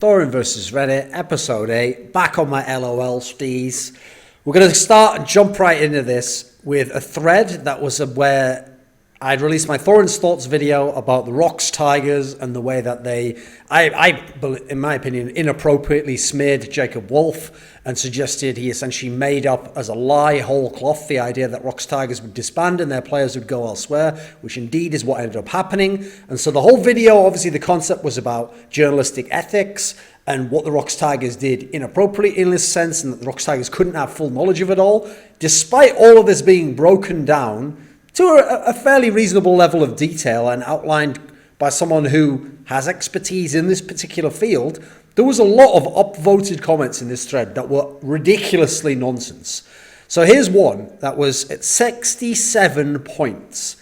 Thorin versus Reddit, episode 8, back on my LOL steez. We're going to start and jump right into this with a thread that was where I'd released my Thorin's Thoughts video about the Rocks Tigers and the way that they, in my opinion, inappropriately smeared Jacob Wolf and suggested he essentially made up as a lie whole cloth the idea that Rocks Tigers would disband and their players would go elsewhere, which indeed is what ended up happening. And so the whole video, obviously the concept was about journalistic ethics and what the Rocks Tigers did inappropriately in this sense, and that the Rocks Tigers couldn't have full knowledge of it all. Despite all of this being broken down to a fairly reasonable level of detail and outlined by someone who has expertise in this particular field, there was a lot of upvoted comments in this thread that were ridiculously nonsense. So here's one that was at 67 points.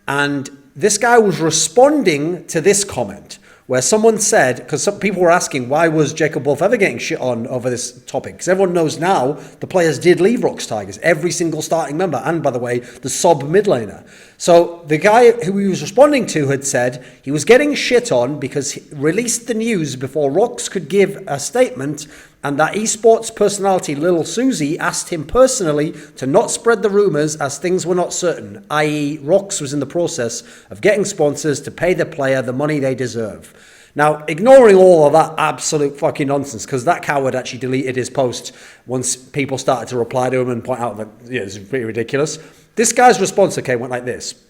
And this guy was responding to this comment where someone said, because some people were asking, why was Jacob Wolf ever getting shit on over this topic? Because everyone knows now the players did leave Rocks Tigers, every single starting member, and by the way, the sub mid laner. So the guy who he was responding to had said he was getting shit on because he released the news before Rocks could give a statement, and that esports personality Lil Susie asked him personally to not spread the rumors as things were not certain, i.e. Rocks was in the process of getting sponsors to pay the player the money they deserve. Now, ignoring all of that absolute fucking nonsense, because that coward actually deleted his post once people started to reply to him and point out that it's pretty ridiculous. This guy's response, went like this.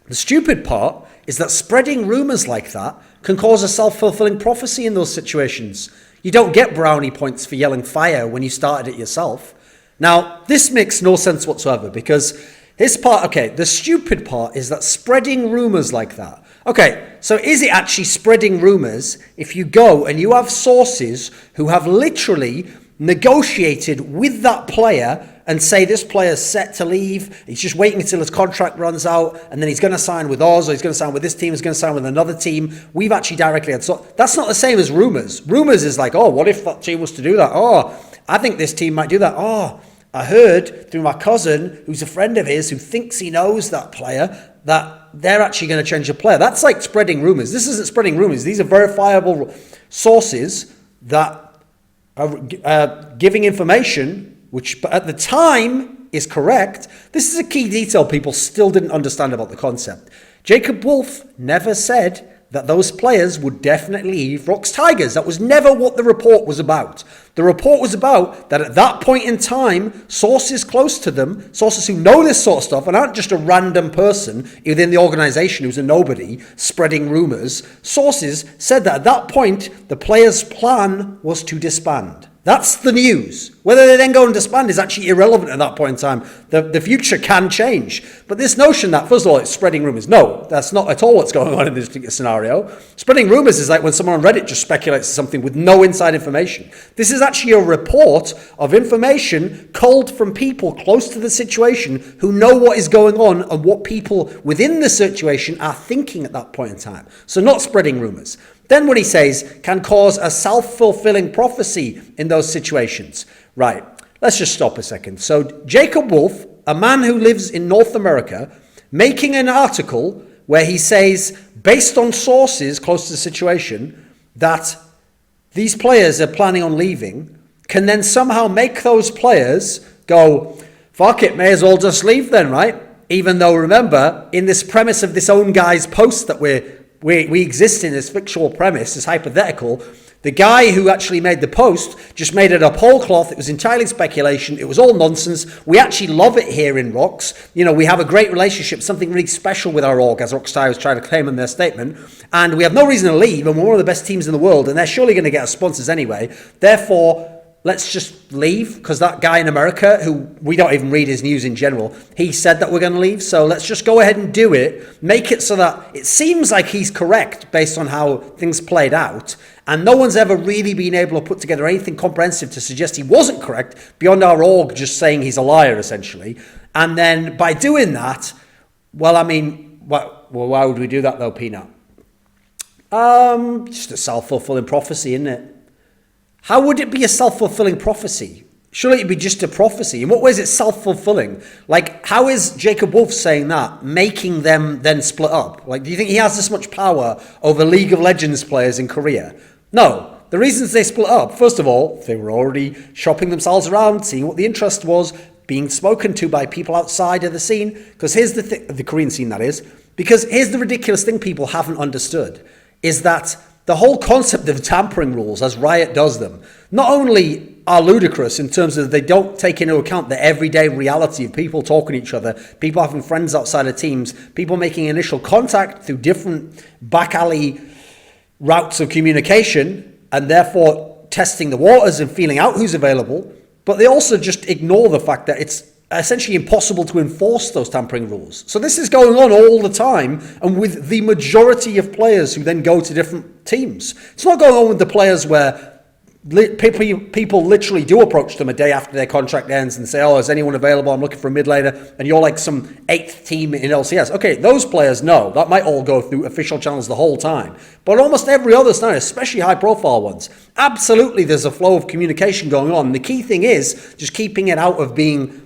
The stupid part is that spreading rumors like that can cause a self-fulfilling prophecy in those situations. You don't get brownie points for yelling fire when you started it yourself. Now, this makes no sense whatsoever because his part, the stupid part is that spreading rumors like that. Okay, so is it actually spreading rumors if you go and you have sources who have literally negotiated with that player and say this player's set to leave, he's just waiting until his contract runs out, and then he's going to sign with us, or he's going to sign with this team, he's going to sign with another team. We've actually directly had... So that's not the same as rumors. Rumors is like, oh, what if that team was to do that? Oh, I think this team might do that. Oh, I heard through my cousin, who's a friend of his, who thinks he knows that player, that they're actually going to change the player. That's like spreading rumors. This isn't spreading rumors. These are verifiable sources that are giving information which at the time is correct. This is a key detail people still didn't understand about the concept. Jacob Wolf never said that those players would definitely leave Rocks Tigers. That was never what the report was about. The report was about that at that point in time, sources close to them, sources who know this sort of stuff and aren't just a random person within the organization who's a nobody spreading rumors, sources said that at that point, the players' plan was to disband. That's the news. Whether they then go and disband is actually irrelevant at that point in time. The future can change. But this notion that, first of all, it's spreading rumors. No, that's not at all what's going on in this scenario. Spreading rumors is like when someone on Reddit just speculates something with no inside information. This is actually a report of information culled from people close to the situation who know what is going on and what people within the situation are thinking at that point in time. So not spreading rumors. Then what he says can cause a self-fulfilling prophecy in those situations. Right, let's just stop a second. So Jacob Wolf, a man who lives in North America, making an article where he says, based on sources close to the situation, that these players are planning on leaving, can then somehow make those players go, fuck it, may as well just leave then, right? Even though, remember, in this premise of this own guy's post that we exist in this fictional premise, this hypothetical, the guy who actually made the post just made it up whole cloth. It was entirely speculation. It was all nonsense. We actually love it here in Rocks. You know, we have a great relationship, something really special with our org, as Rocks Tigers try to claim in their statement. And we have no reason to leave, and we're one of the best teams in the world, and they're surely going to get us sponsors anyway. Therefore, let's just leave, because that guy in America, who we don't even read his news in general, he said that we're going to leave, so let's just go ahead and do it, make it so that it seems like he's correct based on how things played out, and no one's ever really been able to put together anything comprehensive to suggest he wasn't correct, beyond our org just saying he's a liar, essentially. And then by doing that, well, I mean, why would we do that though, Peanut? Just a self-fulfilling prophecy, isn't it? How would it be a self-fulfilling prophecy? Surely it'd be just a prophecy. In what way is it self-fulfilling? Like, how is Jacob Wolf saying that, making them then split up? Like, do you think he has this much power over League of Legends players in Korea? No. the reasons they split up, first of all, they were already shopping themselves around, seeing what the interest was, being spoken to by people outside of the scene. Because here's the Korean scene, that is. Because here's the ridiculous thing people haven't understood, is that the whole concept of tampering rules, as Riot does them, not only are ludicrous in terms of they don't take into account the everyday reality of people talking to each other, people having friends outside of teams, people making initial contact through different back alley routes of communication, and therefore testing the waters and feeling out who's available, but they also just ignore the fact that it's essentially impossible to enforce those tampering rules. So this is going on all the time, and with the majority of players who then go to different teams. It's not going on with the players where people literally do approach them a day after their contract ends and say, oh, is anyone available? I'm looking for a mid laner, and you're like some 8th team in LCS. Okay, those players, no, that might all go through official channels the whole time. But almost every other scenario, especially high profile ones, absolutely there's a flow of communication going on. The key thing is just keeping it out of being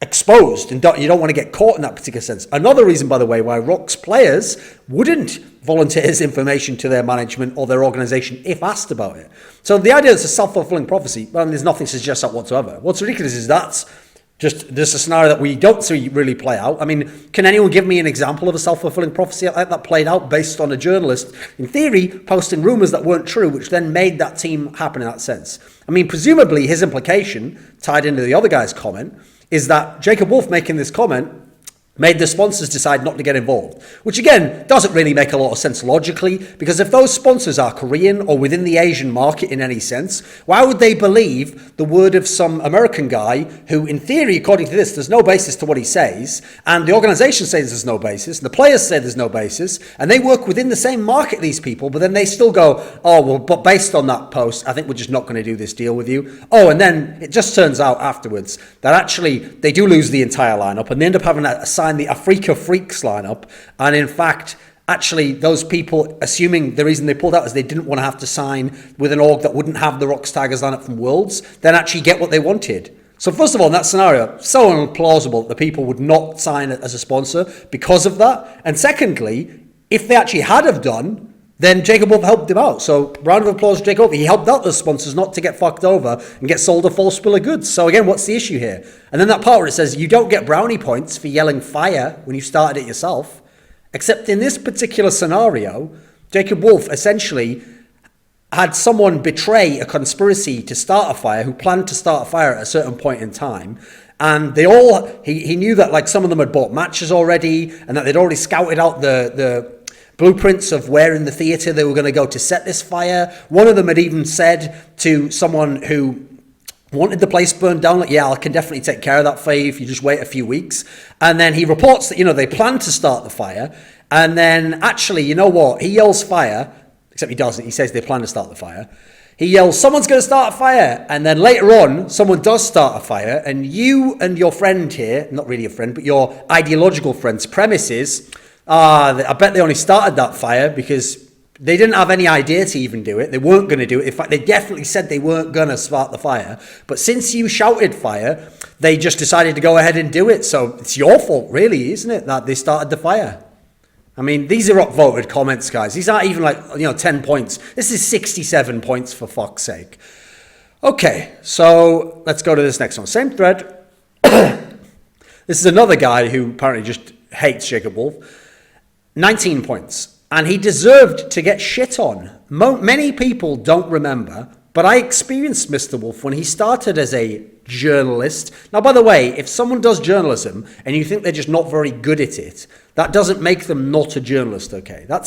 exposed, and you don't want to get caught in that particular sense. Another reason, by the way, why Rock's players wouldn't volunteer his information to their management or their organization if asked about it. So the idea that it's a self-fulfilling prophecy, well, there's nothing to suggest that whatsoever. What's ridiculous is that's just a scenario that we don't see really play out. I mean, can anyone give me an example of a self-fulfilling prophecy like that played out based on a journalist, in theory, posting rumors that weren't true, which then made that team happen in that sense? I mean, presumably his implication, tied into the other guy's comment, is that Jacob Wolf making this comment made the sponsors decide not to get involved, which again doesn't really make a lot of sense logically, because if those sponsors are Korean or within the Asian market in any sense, why would they believe the word of some American guy who, in theory, according to this, there's no basis to what he says, and the organization says there's no basis, and the players say there's no basis, and they work within the same market, these people, but then they still go, oh, well, but based on that post, I think we're just not going to do this deal with you. Oh, and then it just turns out afterwards that actually they do lose the entire lineup, and they end up having to assign the Afrika Freaks lineup, and in fact, actually, those people, assuming the reason they pulled out is they didn't want to have to sign with an org that wouldn't have the Rock Tigers lineup from Worlds, then actually get what they wanted. So first of all, in that scenario, so implausible that the people would not sign it as a sponsor because of that. And secondly, if they actually had have done, then Jacob Wolf helped him out. So round of applause to Jacob. He helped out the sponsors not to get fucked over and get sold a false bill of goods. So again, what's the issue here? And then that part where it says you don't get brownie points for yelling fire when you started it yourself. Except in this particular scenario, Jacob Wolf essentially had someone betray a conspiracy to start a fire, who planned to start a fire at a certain point in time. And they all, he knew that like some of them had bought matches already, and that they'd already scouted out the blueprints of where in the theatre they were going to go to set this fire. One of them had even said to someone who wanted the place burned down, like, yeah, I can definitely take care of that for you if you just wait a few weeks. And then he reports that, they planned to start the fire. And then actually, you know what? He yells fire, except he doesn't. He says they plan to start the fire. He yells, someone's going to start a fire. And then later on, someone does start a fire. And you and your friend here, not really a friend, but your ideological friend's premise is, I bet they only started that fire because they didn't have any idea to even do it. They weren't going to do it. In fact, they definitely said they weren't going to start the fire. But since you shouted fire, they just decided to go ahead and do it. So it's your fault, really, isn't it, that they started the fire? I mean, these are upvoted comments, guys. These aren't even like, 10 points. This is 67 points, for fuck's sake. Okay, so let's go to this next one. Same thread. This is another guy who apparently just hates Jacob Wolf. 19 points. And he deserved to get shit on. Many people don't remember, but I experienced Mr. Wolf when he started as a journalist. Now, by the way, if someone does journalism and you think they're just not very good at it, that doesn't make them not a journalist, okay? That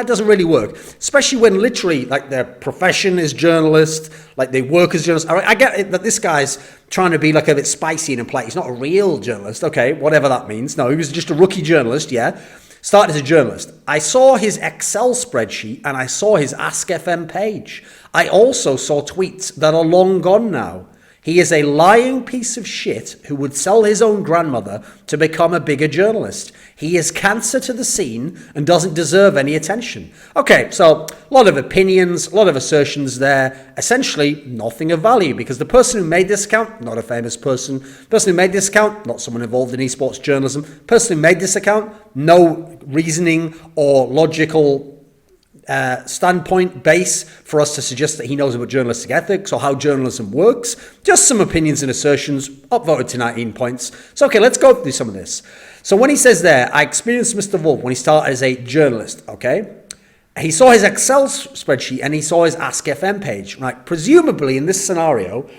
doesn't really work. Especially when literally, like, their profession is journalist, like they work as journalists. I get it that this guy's trying to be like a bit spicy and polite. He's not a real journalist, okay, whatever that means. No, he was just a rookie journalist, yeah? Started as a journalist. I saw his Excel spreadsheet and I saw his Ask FM page. I also saw tweets that are long gone now. He is a lying piece of shit who would sell his own grandmother to become a bigger journalist. He is cancer to the scene and doesn't deserve any attention. Okay, so a lot of opinions, a lot of assertions there. Essentially, nothing of value because the person who made this account, not a famous person. Person who made this account, not someone involved in esports journalism. Person who made this account, no reasoning or logical standpoint base for us to suggest that he knows about journalistic ethics or how journalism works. Just some opinions and assertions, upvoted to 19 points. So, okay, let's go through some of this. So when he says there, I experienced Mr. Wolf when he started as a journalist, okay? He saw his Excel spreadsheet and he saw his Ask FM page, right? Presumably in this scenario,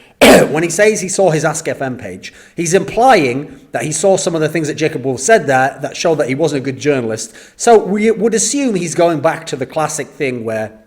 when he says he saw his Ask FM page, he's implying that he saw some of the things that Jacob Wolf said there that show that he wasn't a good journalist. So we would assume he's going back to the classic thing where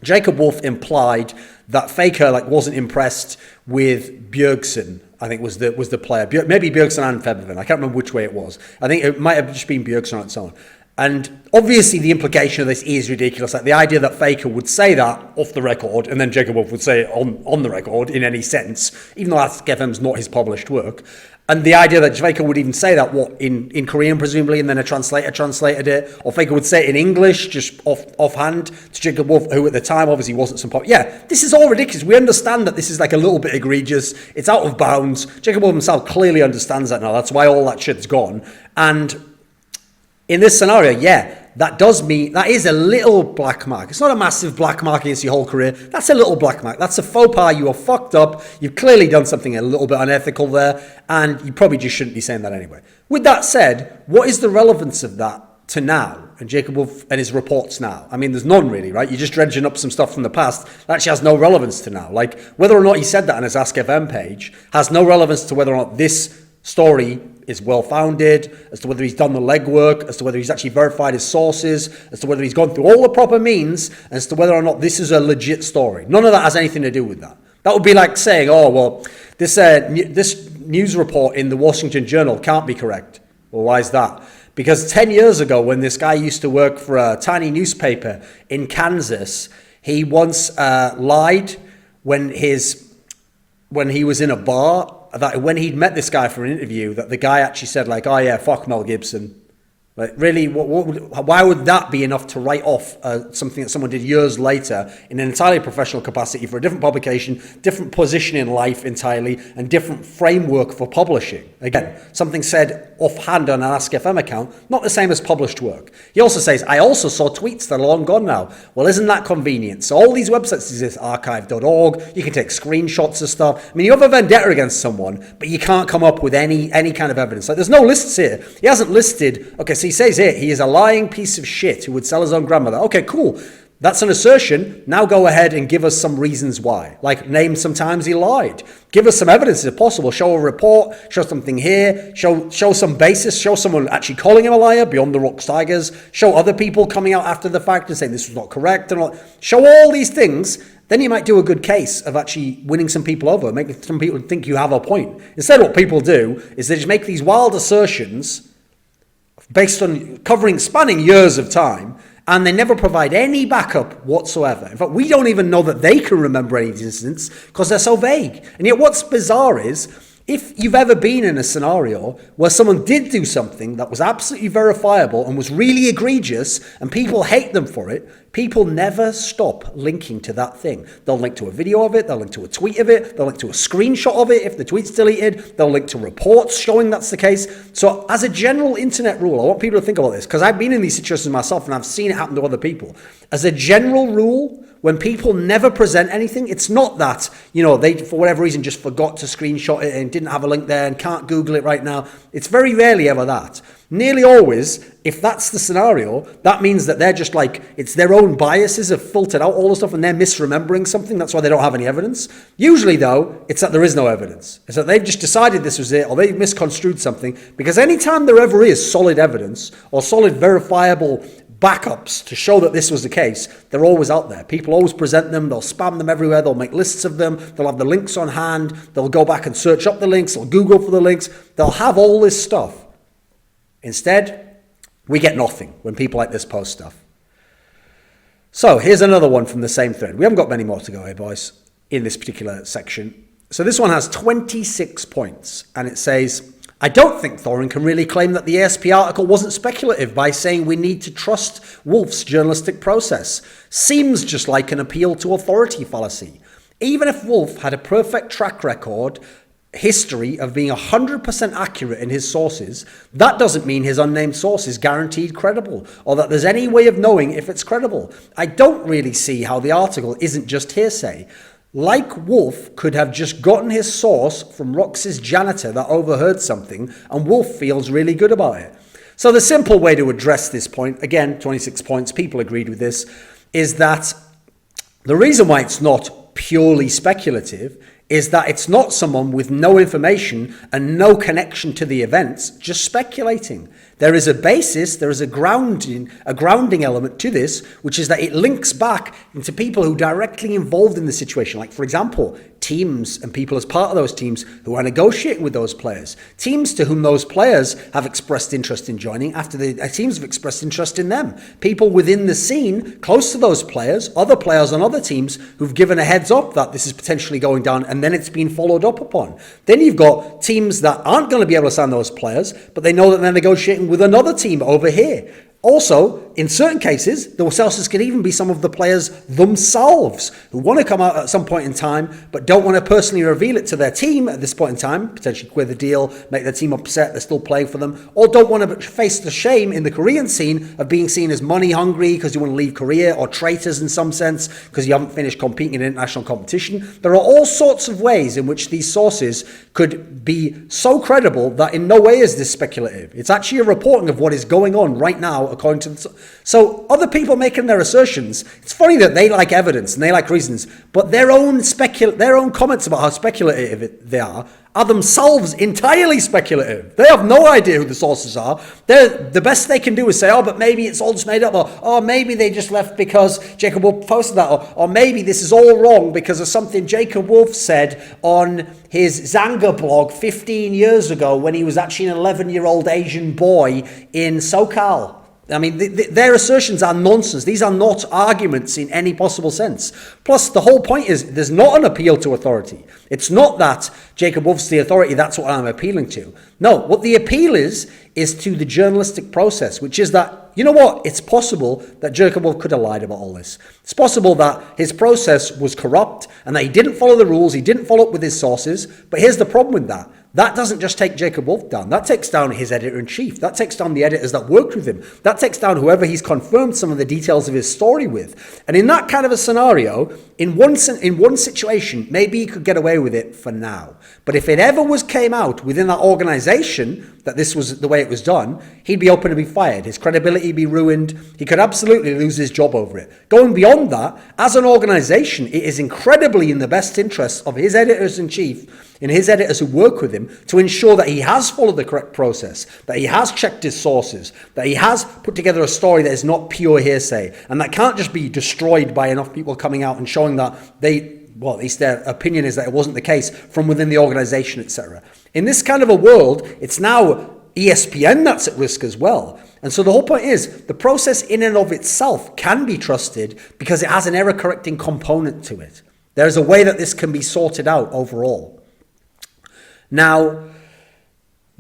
Jacob Wolf implied that Faker wasn't impressed with Bjergsen. I think was the player. Maybe Bjergsen and Febervin. I can't remember which way it was. I think it might have just been Bjergsen on its own. And obviously the implication of this is ridiculous. Like the idea that Faker would say that off the record and then Jacob Wolf would say it on the record in any sense, even though Ask FM's not his published work. And the idea that Faker would even say that, in Korean presumably, and then a translator translated it, or Faker would say it in English, just offhand, to Jacob Wolf, who at the time obviously wasn't some yeah, this is all ridiculous. We understand that this is like a little bit egregious. It's out of bounds. Jacob Wolf himself clearly understands that now. That's why all that shit's gone. And in this scenario, yeah, that does mean, that is a little black mark. It's not a massive black mark against your whole career. That's a little black mark. That's a faux pas. You are fucked up. You've clearly done something a little bit unethical there, and you probably just shouldn't be saying that anyway. With that said, what is the relevance of that to now, and Jacob Wolf and his reports now? I mean, there's none really, right? You're just dredging up some stuff from the past that actually has no relevance to now. Like, whether or not he said that on his Ask FM page has no relevance to whether or not this story is well-founded, as to whether he's done the legwork, as to whether he's actually verified his sources, as to whether he's gone through all the proper means, as to whether or not this is a legit story. None of that has anything to do with that. That would be like saying, oh, well, this news report in the Washington Journal can't be correct. Well, why is that? Because 10 years ago, when this guy used to work for a tiny newspaper in Kansas, he once lied when he was in a bar, that when he'd met this guy for an interview, that the guy actually said oh yeah, fuck Mel Gibson. Like, really, why would that be enough to write off something that someone did years later in an entirely professional capacity for a different publication, different position in life entirely, and different framework for publishing? Again, something said offhand on an Ask FM account, not the same as published work. He also says, I also saw tweets that are long gone now. Well, isn't that convenient? So all these websites exist, archive.org, you can take screenshots of stuff. I mean, you have a vendetta against someone, but you can't come up with any kind of evidence. Like, there's no lists here. He hasn't listed, okay, so he says here, he is a lying piece of shit who would sell his own grandmother. Okay, cool. That's an assertion. Now go ahead and give us some reasons why. Like, name some times he lied. Give us some evidence if possible. Show a report, show something here, show some basis, show someone actually calling him a liar beyond the Koo Tigers, show other people coming out after the fact and saying this was not correct. And all. Show all these things, then you might do a good case of actually winning some people over, making some people think you have a point. Instead, what people do is they just make these wild assertions based on spanning years of time, and they never provide any backup whatsoever. In fact, we don't even know that they can remember any of these incidents because they're so vague. And yet what's bizarre is, if you've ever been in a scenario where someone did do something that was absolutely verifiable and was really egregious and people hate them for it, people never stop linking to that thing. They'll link to a video of it, they'll link to a tweet of it, they'll link to a screenshot of it if the tweet's deleted, they'll link to reports showing that's the case. So as a general internet rule, I want people to think about this, because I've been in these situations myself and I've seen it happen to other people. As a general rule, when people never present anything, it's not that, they, for whatever reason, just forgot to screenshot it and didn't have a link there and can't Google it right now. It's very rarely ever that. Nearly always, if that's the scenario, that means that they're just it's their own biases have filtered out all the stuff and they're misremembering something. That's why they don't have any evidence. Usually, though, it's that there is no evidence. It's that they've just decided this was it, or they've misconstrued something. Because anytime there ever is solid evidence or solid verifiable backups to show that this was the case, they're always out there. People always present them, they'll spam them everywhere, they'll make lists of them, they'll have the links on hand, they'll go back and search up the links, they'll Google for the links, they'll have all this stuff. Instead, we get nothing when people like this post stuff. So here's another one from the same thread. We haven't got many more to go here, boys, in this particular section. So this one has 26 points, and it says, I don't think Thorin can really claim that the ASP article wasn't speculative by saying we need to trust Wolf's journalistic process. Seems just like an appeal to authority fallacy. Even if Wolf had a perfect track record history of being 100% accurate in his sources, that doesn't mean his unnamed source is guaranteed credible, or that there's any way of knowing if it's credible. I don't really see how the article isn't just hearsay. Like Wolf could have just gotten his source from Rox's janitor that overheard something, and Wolf feels really good about it. So the simple way to address this point, again, 26 points, people agreed with this, is that the reason why it's not purely speculative is that it's not someone with no information and no connection to the events just speculating. There is a basis, there is a grounding element to this, which is that it links back into people who are directly involved in the situation. Like, for example, teams and people as part of those teams who are negotiating with those players. Teams to whom those players have expressed interest in joining after the teams have expressed interest in them. People within the scene close to those players, other players on other teams who've given a heads up that this is potentially going down, and then it's been followed up upon. Then you've got teams that aren't going to be able to sign those players, but they know that they're negotiating with another team over here. Also, in certain cases, the sources could even be some of the players themselves who want to come out at some point in time, but don't want to personally reveal it to their team at this point in time, potentially quit the deal, make their team upset, they're still playing for them, or don't want to face the shame in the Korean scene of being seen as money hungry because you want to leave Korea, or traitors in some sense because you haven't finished competing in international competition. There are all sorts of ways in which these sources could be so credible that in no way is this speculative. It's actually a reporting of what is going on right now according to the... So other people making their assertions, it's funny that they like evidence and they like reasons, but their own comments about how speculative they are themselves entirely speculative. They have no idea who the sources are. The best they can do is say, oh, but maybe it's all just made up, or oh, maybe they just left because Jacob Wolf posted that, or maybe this is all wrong because of something Jacob Wolf said on his Zanga blog 15 years ago when he was actually an 11-year-old Asian boy in SoCal. I mean, their assertions are nonsense. These are not arguments in any possible sense. Plus, the whole point is there's not an appeal to authority. It's not that Jacob Wolf's the authority, that's what I'm appealing to. No, what the appeal is to the journalistic process, which is that, you know what, it's possible that Jacob Wolf could have lied about all this. It's possible that his process was corrupt and that he didn't follow the rules, he didn't follow up with his sources, but here's the problem with that. That doesn't just take Jacob Wolf down. That takes down his editor-in-chief. That takes down the editors that worked with him. That takes down whoever he's confirmed some of the details of his story with. And in that kind of a scenario, in one situation, maybe he could get away with it for now. But if it ever came out within that organization that this was the way it was done, he'd be open to be fired. His credibility would be ruined. He could absolutely lose his job over it. Going beyond that, as an organization, it is incredibly in the best interest of his editors-in-chief and his editors who work with him to ensure that he has followed the correct process, that he has checked his sources, that he has put together a story that is not pure hearsay, and that can't just be destroyed by enough people coming out and showing that well, at least their opinion is that it wasn't the case from within the organization, etc. In this kind of a world, it's now ESPN that's at risk as well. And so the whole point is the process in and of itself can be trusted because it has an error-correcting component to it. There's a way that this can be sorted out overall. Now,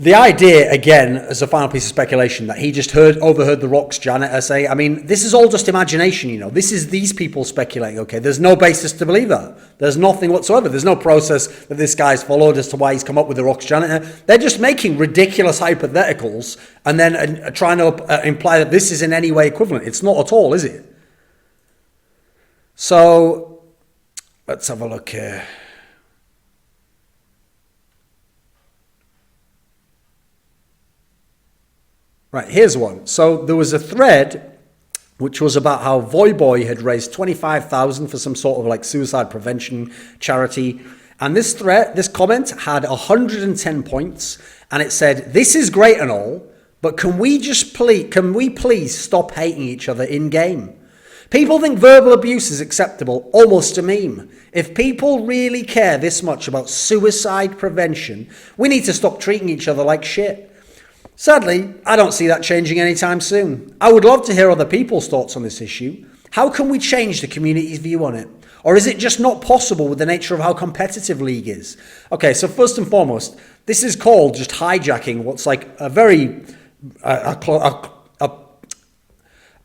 the idea, again, as a final piece of speculation, that he just overheard the Rock's janitor say, I mean, this is all just imagination, you know. This is these people speculating, okay? There's no basis to believe that. There's nothing whatsoever. There's no process that this guy's followed as to why he's come up with the Rock's janitor. They're just making ridiculous hypotheticals and then trying to imply that this is in any way equivalent. It's not at all, is it? So, let's have a look here. Right, here's one. So there was a thread which was about how Voyboy had raised $25,000 for some sort of like suicide prevention charity. And this comment had 110 points, and it said, "This is great and all, but can we please stop hating each other in game? People think verbal abuse is acceptable, almost a meme. If people really care this much about suicide prevention, we need to stop treating each other like shit." Sadly, I don't see that changing anytime soon. I would love to hear other people's thoughts on this issue. How can we change the community's view on it? Or is it just not possible with the nature of how competitive League is? Okay, so first and foremost, this is called just hijacking what's like a very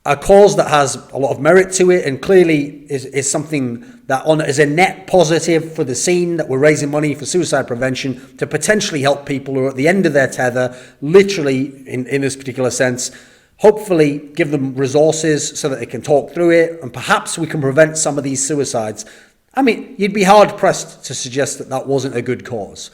a cause that has a lot of merit to it and clearly is something that is a net positive for the scene, that we're raising money for suicide prevention to potentially help people who are at the end of their tether, literally in this particular sense, hopefully give them resources so that they can talk through it, and perhaps we can prevent some of these suicides. I mean, you'd be hard-pressed to suggest that that wasn't a good cause.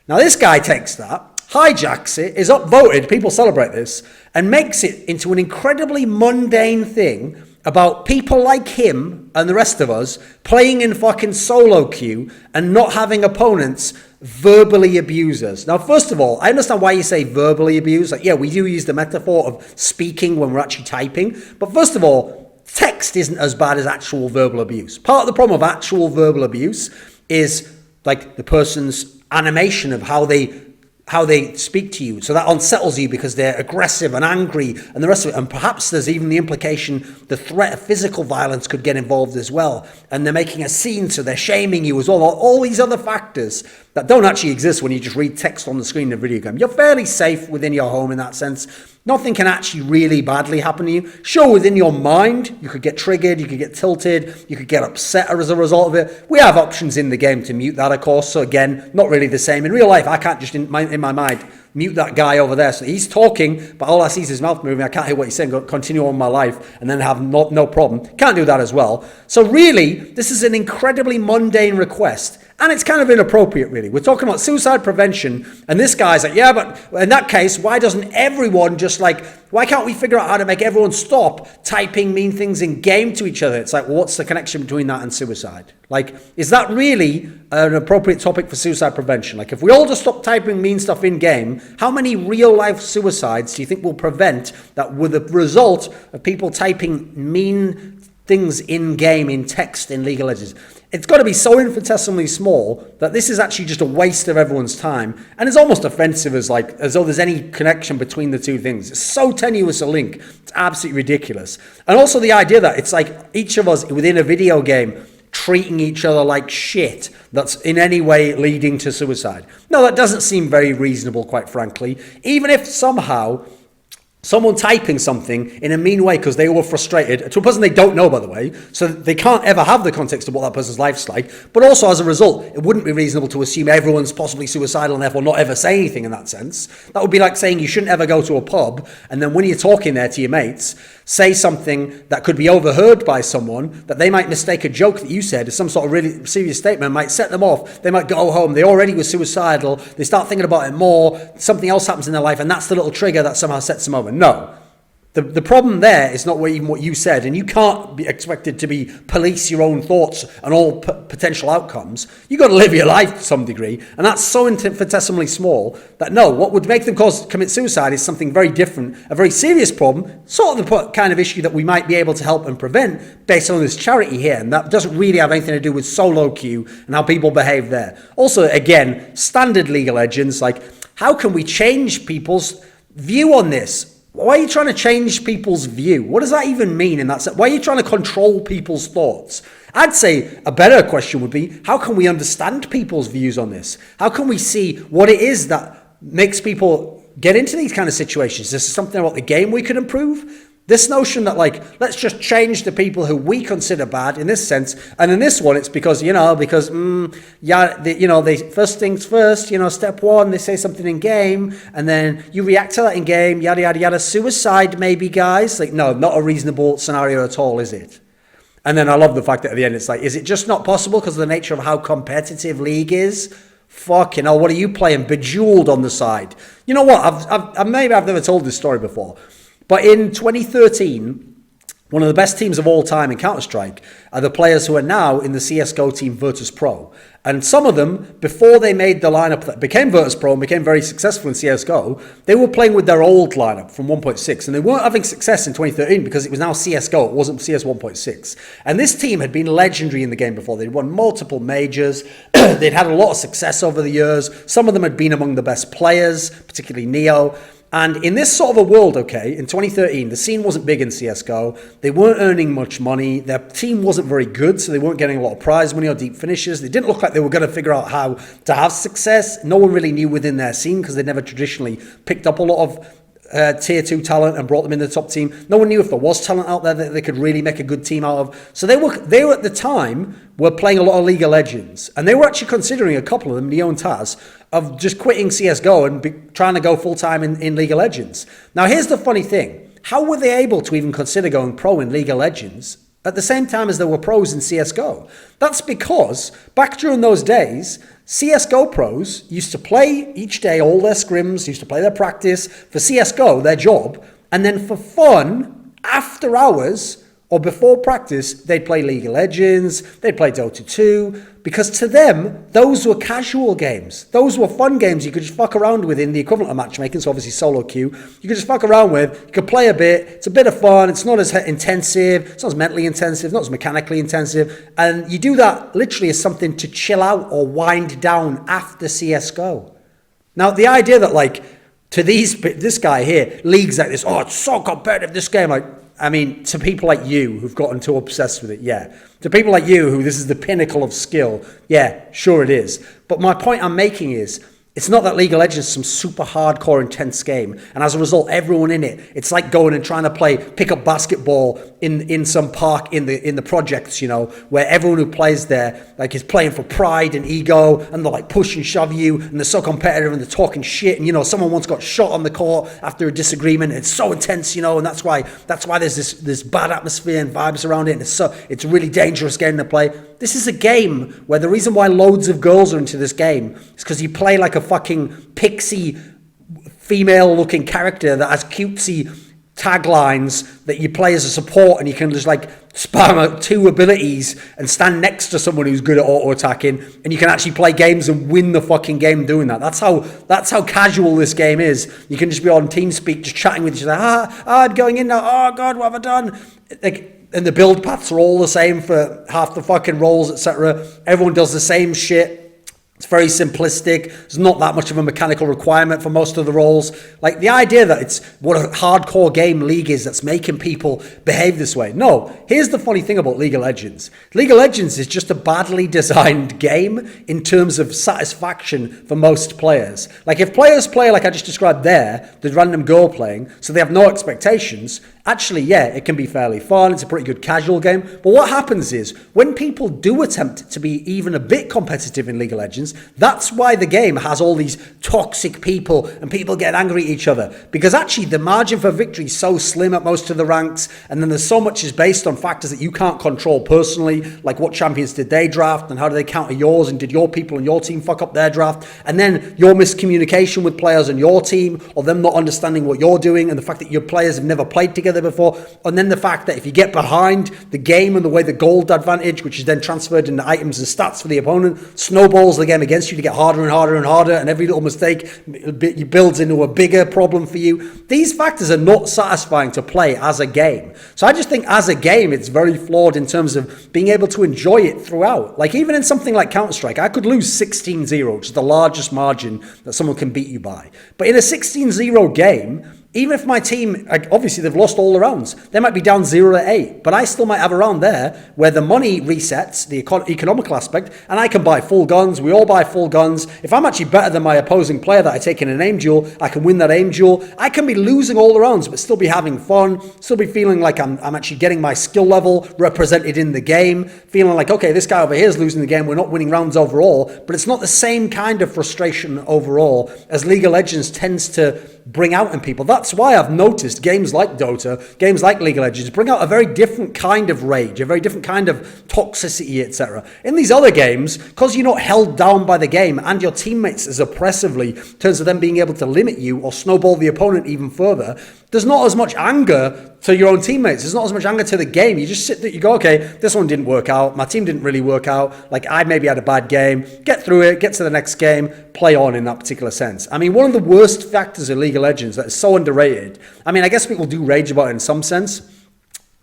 Now, this guy takes that, hijacks it, is upvoted, people celebrate this, and makes it into an incredibly mundane thing about people like him and the rest of us playing in fucking solo queue and not having opponents verbally abuse us. Now, first of all, I understand why you say verbally abuse. Like, yeah, we do use the metaphor of speaking when we're actually typing. But first of all, text isn't as bad as actual verbal abuse. Part of the problem of actual verbal abuse is like the person's animation of how they speak to you. So that unsettles you because they're aggressive and angry and the rest of it. And perhaps there's even the implication the threat of physical violence could get involved as well. And they're making a scene, so they're shaming you as well. All these other factors that don't actually exist when you just read text on the screen in a video game. You're fairly safe within your home in that sense. Nothing can actually really badly happen to you. Sure, within your mind, you could get triggered, you could get tilted, you could get upset as a result of it. We have options in the game to mute that, of course. So again, not really the same. In real life, I can't just, in my mind, mute that guy over there. So he's talking, but all I see is his mouth moving. I can't hear what he's saying. Go continue on my life and then have no problem. Can't do that as well. So really, this is an incredibly mundane request. And it's kind of inappropriate, really. We're talking about suicide prevention, and this guy's like, yeah, but in that case, why doesn't everyone just like, why can't we figure out how to make everyone stop typing mean things in game to each other? It's like, well, what's the connection between that and suicide? Like, is that really an appropriate topic for suicide prevention? Like, if we all just stop typing mean stuff in game, how many real life suicides do you think will prevent that with the result of people typing mean things in game, in text, in League of Legends? It's got to be so infinitesimally small that this is actually just a waste of everyone's time, and it's almost offensive as though there's any connection between the two things. It's so tenuous a link, it's absolutely ridiculous. And also the idea that it's like each of us within a video game treating each other like shit that's in any way leading to suicide. No, that doesn't seem very reasonable, quite frankly. Even if somehow someone typing something in a mean way because they were frustrated to a person they don't know, by the way, so they can't ever have the context of what that person's life's like. But also, as a result, it wouldn't be reasonable to assume everyone's possibly suicidal and therefore not ever say anything in that sense. That would be like saying you shouldn't ever go to a pub and then when you're talking there to your mates, say something that could be overheard by someone, that they might mistake a joke that you said as some sort of really serious statement, might set them off. They might go home, they already were suicidal, they start thinking about it more, something else happens in their life, and that's the little trigger that somehow sets them over. No. The problem there is not even what you said, and you can't be expected to police your own thoughts and all potential outcomes. You've got to live your life to some degree, and that's so infinitesimally small that no, what would make them commit suicide is something very different, a very serious problem, sort of the kind of issue that we might be able to help and prevent based on this charity here, and that doesn't really have anything to do with solo queue and how people behave there. Also, again, standard League of Legends, like how can we change people's view on this? Why are you trying to change people's view? What does that even mean in that sense? Why are you trying to control people's thoughts? I'd say a better question would be, how can we understand people's views on this? How can we see what it is that makes people get into these kind of situations? Is this something about the game we could improve? This notion that, like, let's just change the people who we consider bad in this sense. And in this one, it's because, they first things first, step one, they say something in game, and then you react to that in game, yada, yada, yada. Suicide, maybe, guys. Like, no, not a reasonable scenario at all, is it? And then I love the fact that at the end, it's like, is it just not possible because of the nature of how competitive League is? Fucking hell, what are you playing? Bejeweled on the side. You know what? I've never told this story before. But in 2013, one of the best teams of all time in Counter-Strike are the players who are now in the CSGO team Virtus Pro. And some of them, before they made the lineup that became Virtus Pro and became very successful in CSGO, they were playing with their old lineup from 1.6. And they weren't having success in 2013 because it was now CSGO, it wasn't CS 1.6. And this team had been legendary in the game before. They'd won multiple majors. They'd had a lot of success over the years. Some of them had been among the best players, particularly Neo. And in this sort of a world, okay, in 2013, the scene wasn't big in CSGO. They weren't earning much money. Their team wasn't very good, so they weren't getting a lot of prize money or deep finishes. They didn't look like they were going to figure out how to have success. No one really knew within their scene because they never traditionally picked up a lot of tier 2 talent and brought them in the top team. No one knew if there was talent out there that they could really make a good team out of. So they were at the time were playing a lot of League of Legends, and they were actually considering, a couple of them, Neo and Taz, of just quitting CSGO and trying to go full-time in League of Legends. Now here's the funny thing. How were they able to even consider going pro in League of Legends at the same time as there were pros in CSGO? That's because back during those days, CSGO pros used to play each day, all their scrims, used to play their practice for CSGO, their job, and then for fun, after hours or before practice, they'd play League of Legends, they'd play Dota 2, because to them, those were casual games. Those were fun games you could just fuck around with in the equivalent of matchmaking, so obviously solo queue. You could just fuck around with, you could play a bit, it's a bit of fun, it's not as intensive, it's not as mentally intensive, not as mechanically intensive, and you do that literally as something to chill out or wind down after CSGO. Now, the idea that, like, to this guy here, leagues like this, oh, it's so competitive, this game, like, I mean, to people like you who've gotten too obsessed with it, yeah. To people like you who this is the pinnacle of skill, yeah, sure it is. But my point I'm making is, it's not that League of Legends is some super hardcore, intense game, and as a result, everyone in it, it's like going and trying to pick up basketball in some park in the projects, you know, where everyone who plays there, like, is playing for pride and ego, and they'll, like, push and shove you, and they're so competitive, and they're talking shit, and, you know, someone once got shot on the court after a disagreement, and it's so intense, you know, and that's why there's this bad atmosphere and vibes around it, and it's a really dangerous game to play. This is a game where the reason why loads of girls are into this game is because you play like a fucking pixie female-looking character that has cutesy taglines that you play as a support, and you can just, like, spam out 2 abilities and stand next to someone who's good at auto-attacking, and you can actually play games and win the fucking game doing that. That's how casual this game is. You can just be on TeamSpeak just chatting with each other. I'm going in now. Oh, God, what have I done? Like, and the build paths are all the same for half the fucking roles, etc. Everyone does the same shit. It's very simplistic. There's not that much of a mechanical requirement for most of the roles. Like, the idea that it's what a hardcore game League is that's making people behave this way. No, here's the funny thing about League of Legends. League of Legends is just a badly designed game in terms of satisfaction for most players. Like, if players play like I just described there, the random girl playing, so they have no expectations, actually, yeah, it can be fairly fun. It's a pretty good casual game. But what happens is, when people do attempt to be even a bit competitive in League of Legends, that's why the game has all these toxic people and people get angry at each other. Because actually, the margin for victory is so slim at most of the ranks, and then there's so much is based on factors that you can't control personally, like what champions did they draft, and how do they counter yours, and did your people and your team fuck up their draft, and then your miscommunication with players on your team, or them not understanding what you're doing, and the fact that your players have never played together before, and then the fact that if you get behind the game and the way the gold advantage, which is then transferred into items and stats for the opponent, snowballs the game against you to get harder and harder and harder, and every little mistake builds into a bigger problem for you. These factors are not satisfying to play as a game. So I just think as a game, it's very flawed in terms of being able to enjoy it throughout. Like, even in something like Counter-Strike, I could lose 16-0, which is the largest margin that someone can beat you by. But in a 16-0 game, even if my team, obviously they've lost all the rounds, they might be down 0-8, but I still might have a round there where the money resets, the economical aspect, and I can buy full guns. We all buy full guns. If I'm actually better than my opposing player that I take in an aim duel, I can win that aim duel. I can be losing all the rounds, but still be having fun, still be feeling like I'm actually getting my skill level represented in the game, feeling like, okay, this guy over here is losing the game, we're not winning rounds overall, but it's not the same kind of frustration overall as League of Legends tends to bring out in people. That's why I've noticed games like Dota, games like League of Legends bring out a very different kind of rage, a very different kind of toxicity, etc. In these other games, because you're not held down by the game and your teammates as oppressively in terms of them being able to limit you or snowball the opponent even further, there's not as much anger to your own teammates. There's not as much anger to the game. You just sit there, you go, okay, this one didn't work out. My team didn't really work out. Like, I maybe had a bad game. Get through it, get to the next game, play on in that particular sense. I mean, one of the worst factors of League of Legends that is so underrated, I mean, I guess people do rage about it in some sense,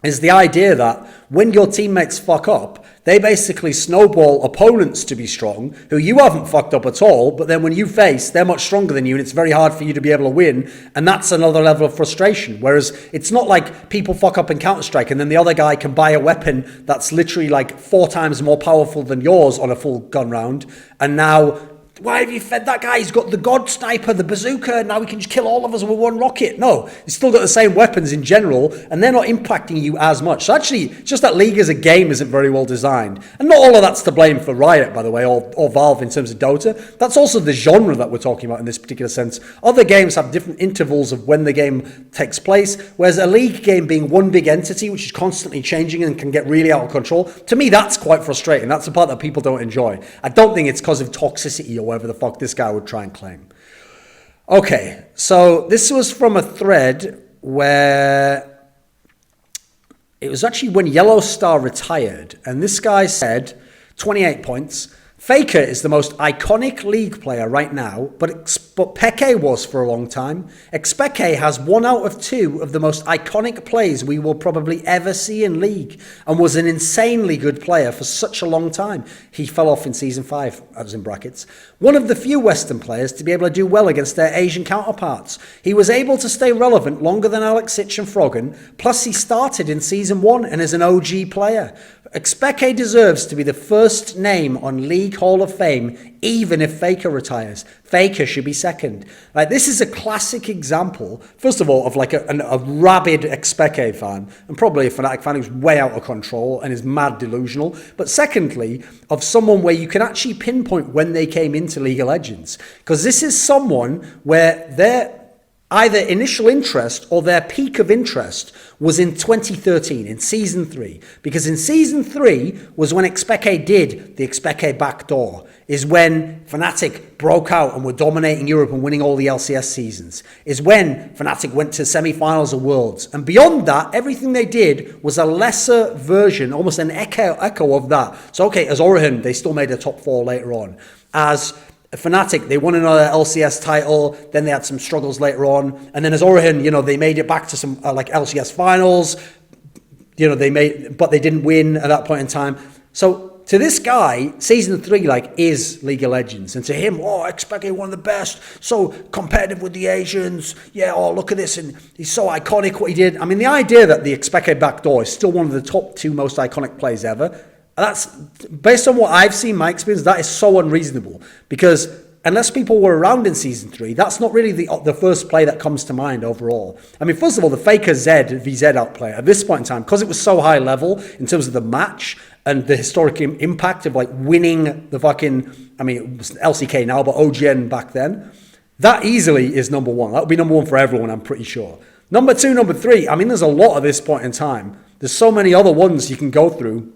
is the idea that when your teammates fuck up, they basically snowball opponents to be strong, who you haven't fucked up at all, but then when you face, they're much stronger than you, and it's very hard for you to be able to win, and that's another level of frustration. Whereas it's not like people fuck up in Counter-Strike, and then the other guy can buy a weapon that's literally like 4 times more powerful than yours on a full gun round, and now Why have you fed that guy? He's got the God Sniper, the bazooka, and now he can just kill all of us with one rocket. No, he's still got the same weapons in general, and they're not impacting you as much. So actually, just that League as a game isn't very well designed. And not all of that's to blame for Riot, by the way, or Valve in terms of Dota. That's also the genre that we're talking about in this particular sense. Other games have different intervals of when the game takes place, whereas a League game being one big entity, which is constantly changing and can get really out of control, to me, that's quite frustrating. That's the part that people don't enjoy. I don't think it's because of toxicity or whatever the fuck this guy would try and claim. Okay, so this was from a thread where it was actually when Yellow Star retired, and this guy said 28 points. Faker is the most iconic League player right now, but Peke was for a long time. Expeke has 1 out of 2 of the most iconic plays we will probably ever see in League, and was an insanely good player for such a long time. He fell off in Season 5, as in brackets. One of the few Western players to be able to do well against their Asian counterparts. He was able to stay relevant longer than Alex Sitch and Froggen, plus he started in Season 1 and is an OG player. Expeke deserves to be the first name on League Hall of Fame, even if Faker retires. Faker should be second. Like, this is a classic example, first of all, of like a rabid Expeke fan, and probably a Fanatic fan who's way out of control and is mad delusional. But secondly, of someone where you can actually pinpoint when they came into League of Legends. Because this is someone where their either initial interest or their peak of interest was in 2013, in Season 3. Because in Season 3 was when Expeke did the Expeke backdoor, is when Fnatic broke out and were dominating Europe and winning all the LCS seasons, is when Fnatic went to semi-finals of Worlds. And beyond that, everything they did was a lesser version, almost an echo of that. So okay, as Origen, they still made a top 4 later on. As Fnatic, they won another LCS title, then they had some struggles later on, and then as Origen, they made it back to some like LCS finals, but they didn't win at that point in time. So to this guy, Season 3 is League of Legends, and to him, Expeke one of the best, so competitive with the Asians, look at this, and he's so iconic what he did. I mean, the idea that the Expeke backdoor is still one of the top 2 most iconic plays ever, that's, based on what I've seen, my experience, that is so unreasonable. Because unless people were around in Season 3, that's not really the first play that comes to mind overall. I mean, first of all, the Faker VZ outplay at this point in time, because it was so high level in terms of the match and the historic impact of winning the fucking, I mean, it was LCK now, but OGN back then, that easily is number 1. That would be number 1 for everyone, I'm pretty sure. Number 2, number 3, I mean, there's a lot at this point in time. There's so many other ones you can go through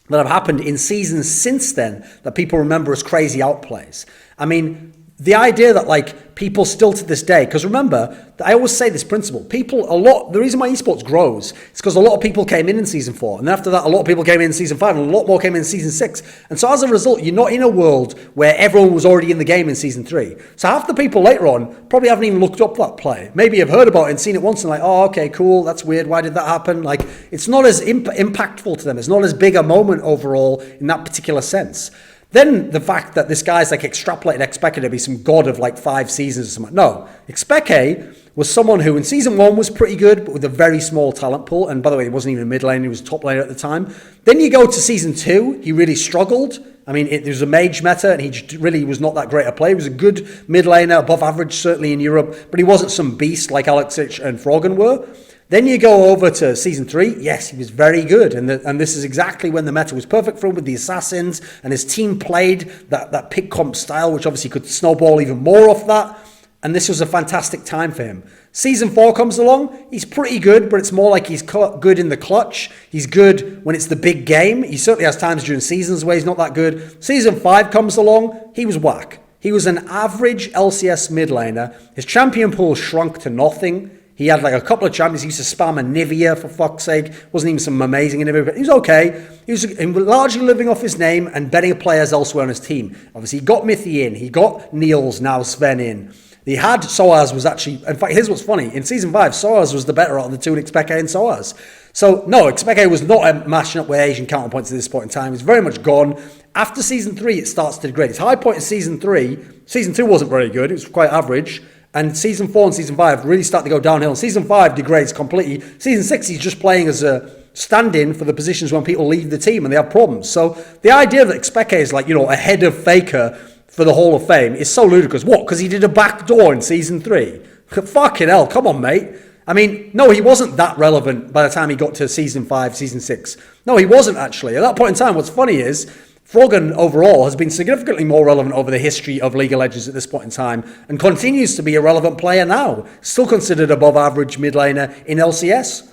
that have happened in seasons since then that people remember as crazy outplays. I mean, the idea that people still to this day, because remember, I always say this principle, the reason why esports grows is because a lot of people came in Season 4, and after that a lot of people came in Season 5, and a lot more came in Season 6, and so as a result, you're not in a world where everyone was already in the game in Season 3. So half the people later on probably haven't even looked up that play. Maybe have heard about it and seen it once and okay, cool, that's weird, why did that happen? It's not as impactful to them, it's not as big a moment overall in that particular sense. Then the fact that this guy's extrapolated Expeke to be some god of 5 seasons or something. No, Expeke was someone who in Season 1 was pretty good, but with a very small talent pool. And by the way, he wasn't even a mid lane, he was a top laner at the time. Then you go to Season 2, he really struggled. I mean, there was a mage meta, and he just really was not that great a player. He was a good mid laner, above average certainly in Europe, but he wasn't some beast like Alex Sitch and Froggen were. Then you go over to Season 3. Yes, he was very good. And this is exactly when the meta was perfect for him with the Assassins. And his team played that pick comp style, which obviously could snowball even more off that. And this was a fantastic time for him. Season 4 comes along. He's pretty good, but it's more like he's good in the clutch. He's good when it's the big game. He certainly has times during seasons where he's not that good. Season 5 comes along. He was whack. He was an average LCS mid laner. His champion pool shrunk to nothing. He had a couple of champions. He used to spam a Nivea, for fuck's sake. Wasn't even some amazing Nivea, but he was okay. He was largely living off his name and betting players elsewhere on his team. Obviously, he got Mithy in. He got Niels, now Sven, in. He had Soaz was actually... In fact, here's what's funny. In Season 5, Soaz was the better out of the two in Expeke and Soaz. So, no, Expeke was not matching up with Asian counterpoints at this point in time. He's very much gone. After Season 3, it starts to degrade. His high point in Season 3... Season 2 wasn't very good. It was quite average. And Season 4 and Season 5 really start to go downhill. And Season 5 degrades completely. Season 6, he's just playing as a stand-in for the positions when people leave the team and they have problems. So the idea that Expeke is ahead of Faker for the Hall of Fame is so ludicrous. What? Because he did a backdoor in season 3? Fucking hell, come on, mate. I mean, no, he wasn't that relevant by the time he got to season 5, season 6. No, he wasn't actually. At that point in time, what's funny is Froggen overall has been significantly more relevant over the history of League of Legends at this point in time and continues to be a relevant player now. Still considered above average mid laner in LCS.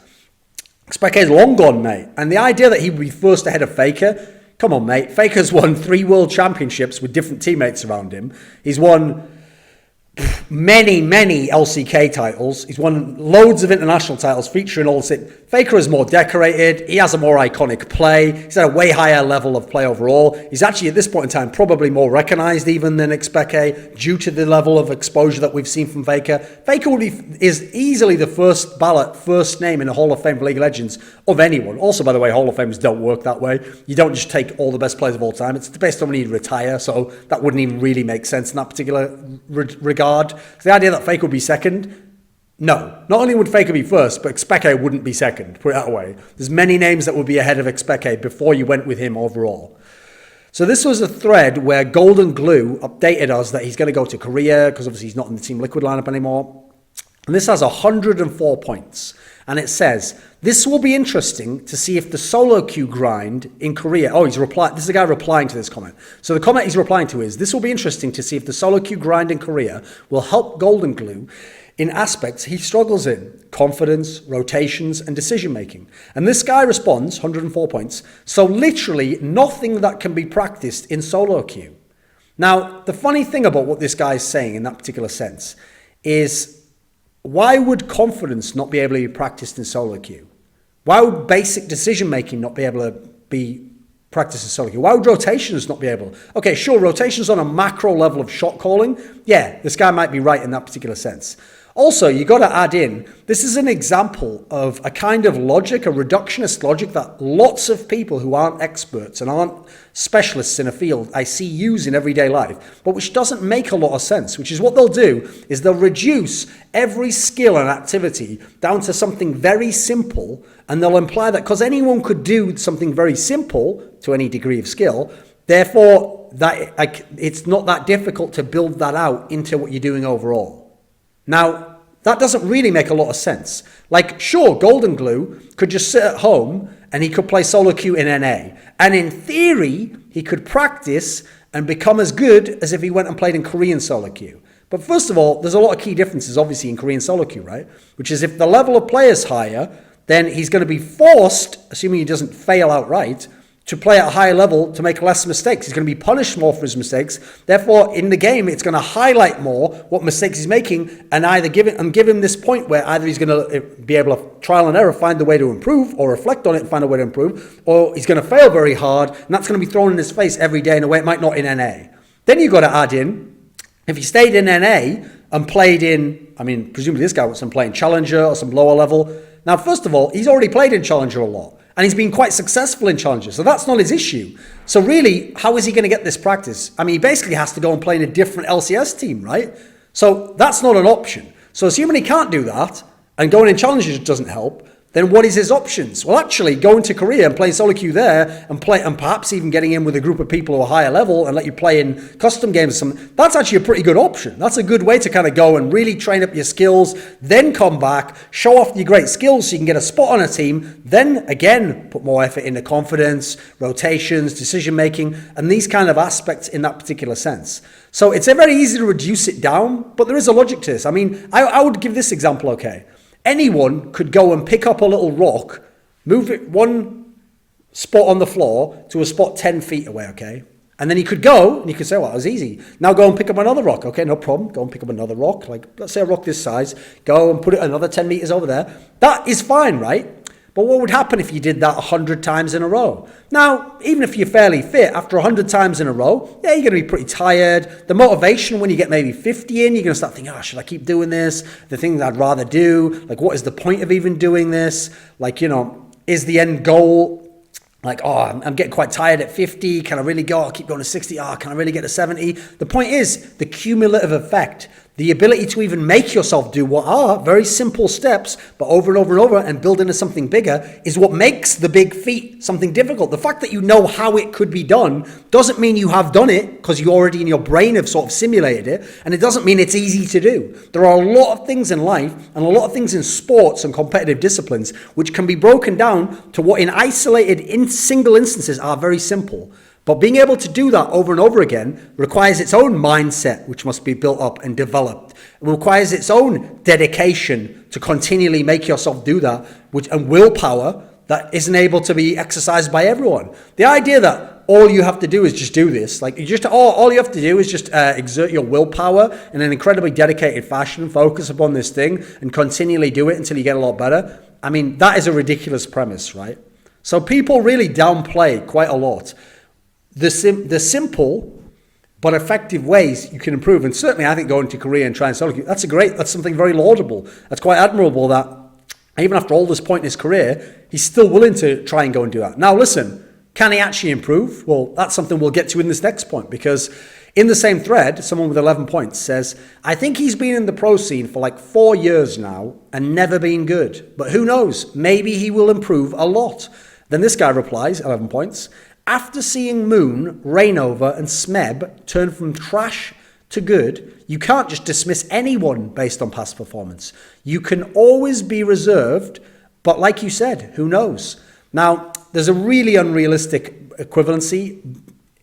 Xpeke is long gone, mate. And the idea that he would be first ahead of Faker, come on, mate. Faker's won 3 world championships with different teammates around him. He's won many LCK titles. He's won loads of international titles featuring all this. Faker is more decorated. He has a more iconic play. He's at a way higher level of play overall. He's actually, at this point in time, probably more recognized even than Xpeke due to the level of exposure that we've seen from Faker. Faker is easily the first ballot, first name in the Hall of Fame for League of Legends of anyone. Also, by the way, Hall of Fames don't work that way. You don't just take all the best players of all time. It's based on when you retire, so that wouldn't even really make sense in that particular regard. The idea that Faker would be second, no. Not only would Faker be first, but Xpeke wouldn't be second, put it that way. There's many names that would be ahead of Xpeke before you went with him overall. So this was a thread where Golden Glue updated us that he's going to go to Korea, because obviously he's not in the Team Liquid lineup anymore. And this has 104 points. And it says, this will be interesting to see if the solo queue grind in Korea. Oh, this is the guy replying to this comment. So the comment he's replying to is, this will be interesting to see if the solo queue grind in Korea will help Golden Glue in aspects he struggles in: confidence, rotations, and decision making. And this guy responds, 104 points, so literally nothing that can be practiced in solo queue. Now, the funny thing about what this guy is saying in that particular sense is, why would confidence not be able to be practiced in solo queue? Why would basic decision making not be able to be practiced in solo queue? Why would rotations not be able? Okay, sure, rotations on a macro level of shot calling. Yeah, this guy might be right in that particular sense. Also, you got to add in, this is an example of a kind of logic, a reductionist logic that lots of people who aren't experts and aren't specialists in a field I see use in everyday life, but which doesn't make a lot of sense, which is what they'll do is they'll reduce every skill and activity down to something very simple, and they'll imply that because anyone could do something very simple to any degree of skill, therefore that it's not that difficult to build that out into what you're doing overall. Now, that doesn't really make a lot of sense. Like, sure, Golden Glue could just sit at home and he could play solo queue in NA. And in theory, he could practice and become as good as if he went and played in Korean solo queue. But first of all, there's a lot of key differences, obviously, in Korean solo queue, right? Which is if the level of play is higher, then he's going to be forced, assuming he doesn't fail outright, to play at a higher level to make less mistakes. He's going to be punished more for his mistakes. Therefore, in the game, it's going to highlight more what mistakes he's making and either give him this point where either he's going to be able to trial and error, find the way to improve, or reflect on it and find a way to improve, or he's going to fail very hard, and that's going to be thrown in his face every day in a way it might not in NA. Then you've got to add in, if he stayed in NA and played in, I mean, presumably this guy wants to play in Challenger or some lower level. Now, first of all, he's already played in Challenger a lot. And he's been quite successful in Challenger, so that's not his issue. So really, how is he going to get this practice? I mean, he basically has to go and play in a different LCS team, right? So that's not an option. So assuming he can't do that, and going in Challenger doesn't help, then what is his options? Well, actually, going to Korea and playing solo queue there, and perhaps even getting in with a group of people who are higher level and let you play in custom games or something, that's actually a pretty good option. That's a good way to kind of go and really train up your skills, then come back, show off your great skills so you can get a spot on a team, then again, put more effort into confidence, rotations, decision making, and these kind of aspects in that particular sense. So it's very easy to reduce it down, but there is a logic to this. I mean, I would give this example, okay? Anyone could go and pick up a little rock, move it one spot on the floor to a spot 10 feet away, okay? And then you could go, and you could say, well, that was easy. Now go and pick up another rock, okay? No problem. Go and pick up another rock, like, let's say a rock this size. Go and put it another 10 meters over there. That is fine, right? But what would happen if you did that 100 times in a row? Now, even if you're fairly fit, after 100 times in a row, yeah, you're going to be pretty tired. The motivation when you get maybe 50 in, you're going to start thinking, oh, should I keep doing this? The things I'd rather do, like, what is the point of even doing this? Like, you know, is the end goal, like, oh, I'm getting quite tired at 50. Can I really go? I'll keep going to 60. Oh, can I really get to 70? The point is the cumulative effect, The ability to even make yourself do what are very simple steps, but over and over and over and build into something bigger is what makes the big feat something difficult. The fact that you know how it could be done doesn't mean you have done it because you already in your brain have sort of simulated it. And it doesn't mean it's easy to do. There are a lot of things in life and a lot of things in sports and competitive disciplines which can be broken down to what in isolated single instances are very simple. But being able to do that over and over again requires its own mindset, which must be built up and developed. It requires its own dedication to continually make yourself do that, and willpower that isn't able to be exercised by everyone. The idea that all you have to do is just do this, like all you have to do is just exert your willpower in an incredibly dedicated fashion, focus upon this thing, and continually do it until you get a lot better. I mean, that is a ridiculous premise, right? So people really downplay quite a lot the simple but effective ways you can improve. And certainly I think going to Korea and trying solo queue, that's something very laudable. That's quite admirable that even after all this point in his career, he's still willing to try and go and do that. Now listen, can he actually improve? Well, that's something we'll get to in this next point, because in the same thread, someone with 11 points says, I think he's been in the pro scene for like 4 years now and never been good. But who knows? Maybe he will improve a lot. Then this guy replies, 11 points, after seeing Moon, Rainover and Smeb turn from trash to good, you can't just dismiss anyone based on past performance. You can always be reserved, but like you said, who knows? Now, there's a really unrealistic equivalency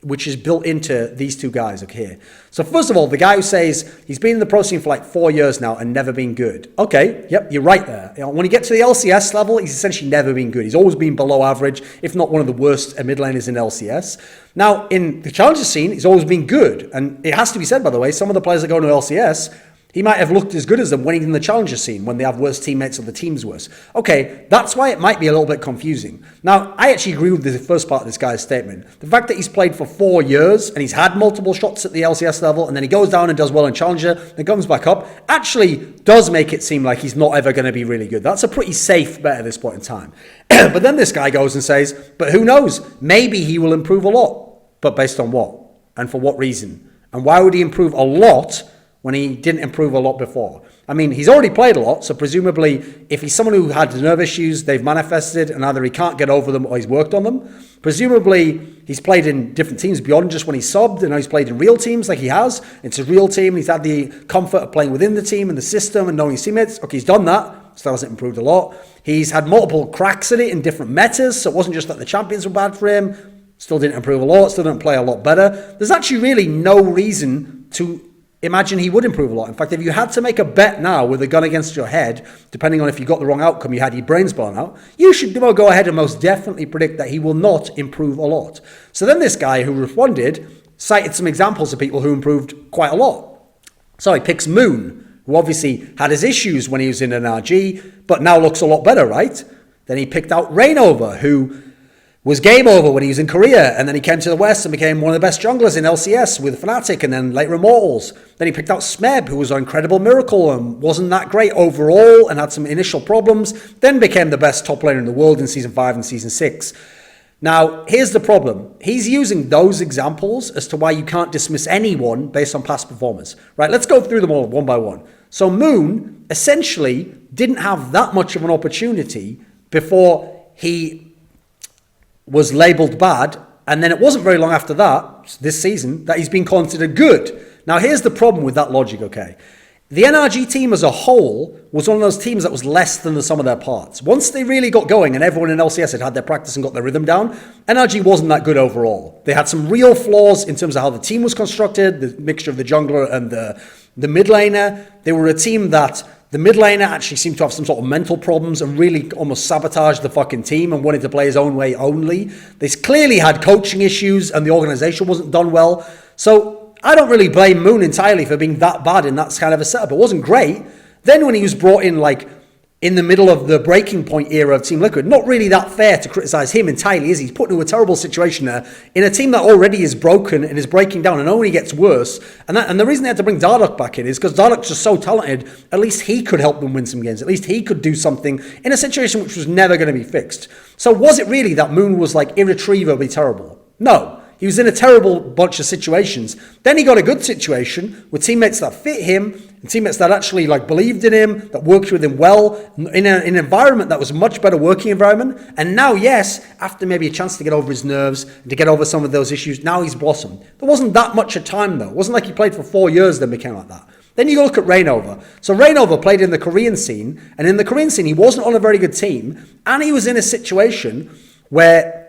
which is built into these two guys here. So first of all, the guy who says he's been in the pro scene for like 4 years now and never been good. Okay, yep, you're right there. You know, when you get to the LCS level, he's essentially never been good. He's always been below average, if not one of the worst mid laners in LCS. Now, in the challenger scene, he's always been good. And it has to be said, by the way, some of the players that go to LCS, he might have looked as good as them when he's in the challenger scene, when they have worse teammates or the team's worse. Okay, that's why it might be a little bit confusing. Now, I actually agree with the first part of this guy's statement. The fact that he's played for 4 years and he's had multiple shots at the LCS level and then he goes down and does well in challenger, then comes back up, actually does make it seem like he's not ever going to be really good. That's a pretty safe bet at this point in time. But then this guy goes and says, but who knows? Maybe he will improve a lot. But based on what? And for what reason? And why would he improve a lot when he didn't improve a lot before? I mean, he's already played a lot, so presumably if he's someone who had nerve issues, they've manifested, and either he can't get over them or he's worked on them. Presumably, he's played in different teams beyond just when he subbed, and now he's played in real teams like he has. It's a real team, and he's had the comfort of playing within the team and the system and knowing his teammates. Okay, he's done that, still hasn't improved a lot. He's had multiple cracks at it in different metas, so it wasn't just that the champions were bad for him. Still didn't improve a lot, still didn't play a lot better. There's actually really no reason to imagine he would improve a lot. In fact, if you had to make a bet now with a gun against your head, depending on if you got the wrong outcome, you had your brains blown out, you should go ahead and most definitely predict that he will not improve a lot. So then this guy who responded cited some examples of people who improved quite a lot. So he picks Moon, who obviously had his issues when he was in an RG, but now looks a lot better, right? Then he picked out Rainover, who was game over when he was in Korea, and then he came to the West and became one of the best junglers in LCS with Fanatic and then later Immortals. Then he picked out Smeb, who was an incredible miracle and wasn't that great overall and had some initial problems, then became the best top laner in the world in Season 5 and Season 6. Now, here's the problem. He's using those examples as to why you can't dismiss anyone based on past performance. Right, let's go through them all one by one. So Moon essentially didn't have that much of an opportunity before he was labelled bad, and then it wasn't very long after that, this season, that he's been considered good. Now here's the problem with that logic, okay? The NRG team as a whole was one of those teams that was less than the sum of their parts. Once they really got going and everyone in LCS had their practice and got their rhythm down, NRG wasn't that good overall. They had some real flaws in terms of how the team was constructed, the mixture of the jungler and the mid laner. They were a team that the mid laner actually seemed to have some sort of mental problems and really almost sabotaged the fucking team and wanted to play his own way only. They clearly had coaching issues and the organization wasn't done well. So I don't really blame Moon entirely for being that bad in that kind of a setup. It wasn't great. Then when he was brought in like in the middle of the breaking point era of Team Liquid, not really that fair to criticize him entirely, is he? He's put into a terrible situation there in a team that already is broken and is breaking down and only gets worse. And the reason they had to bring Dardoch back in is because Dardoch's just so talented, at least he could help them win some games. At least he could do something in a situation which was never going to be fixed. So was it really that Moon was like irretrievably terrible? No. He was in a terrible bunch of situations. Then he got a good situation with teammates that fit him, and teammates that actually like believed in him, that worked with him well, in an environment that was a much better working environment. And now, yes, after maybe a chance to get over his nerves and to get over some of those issues, now he's blossomed. There wasn't that much of time though. It wasn't like he played for 4 years then became like that. Then you go look at Rainover. So Rainover played in the Korean scene, and in the Korean scene, he wasn't on a very good team, and he was in a situation where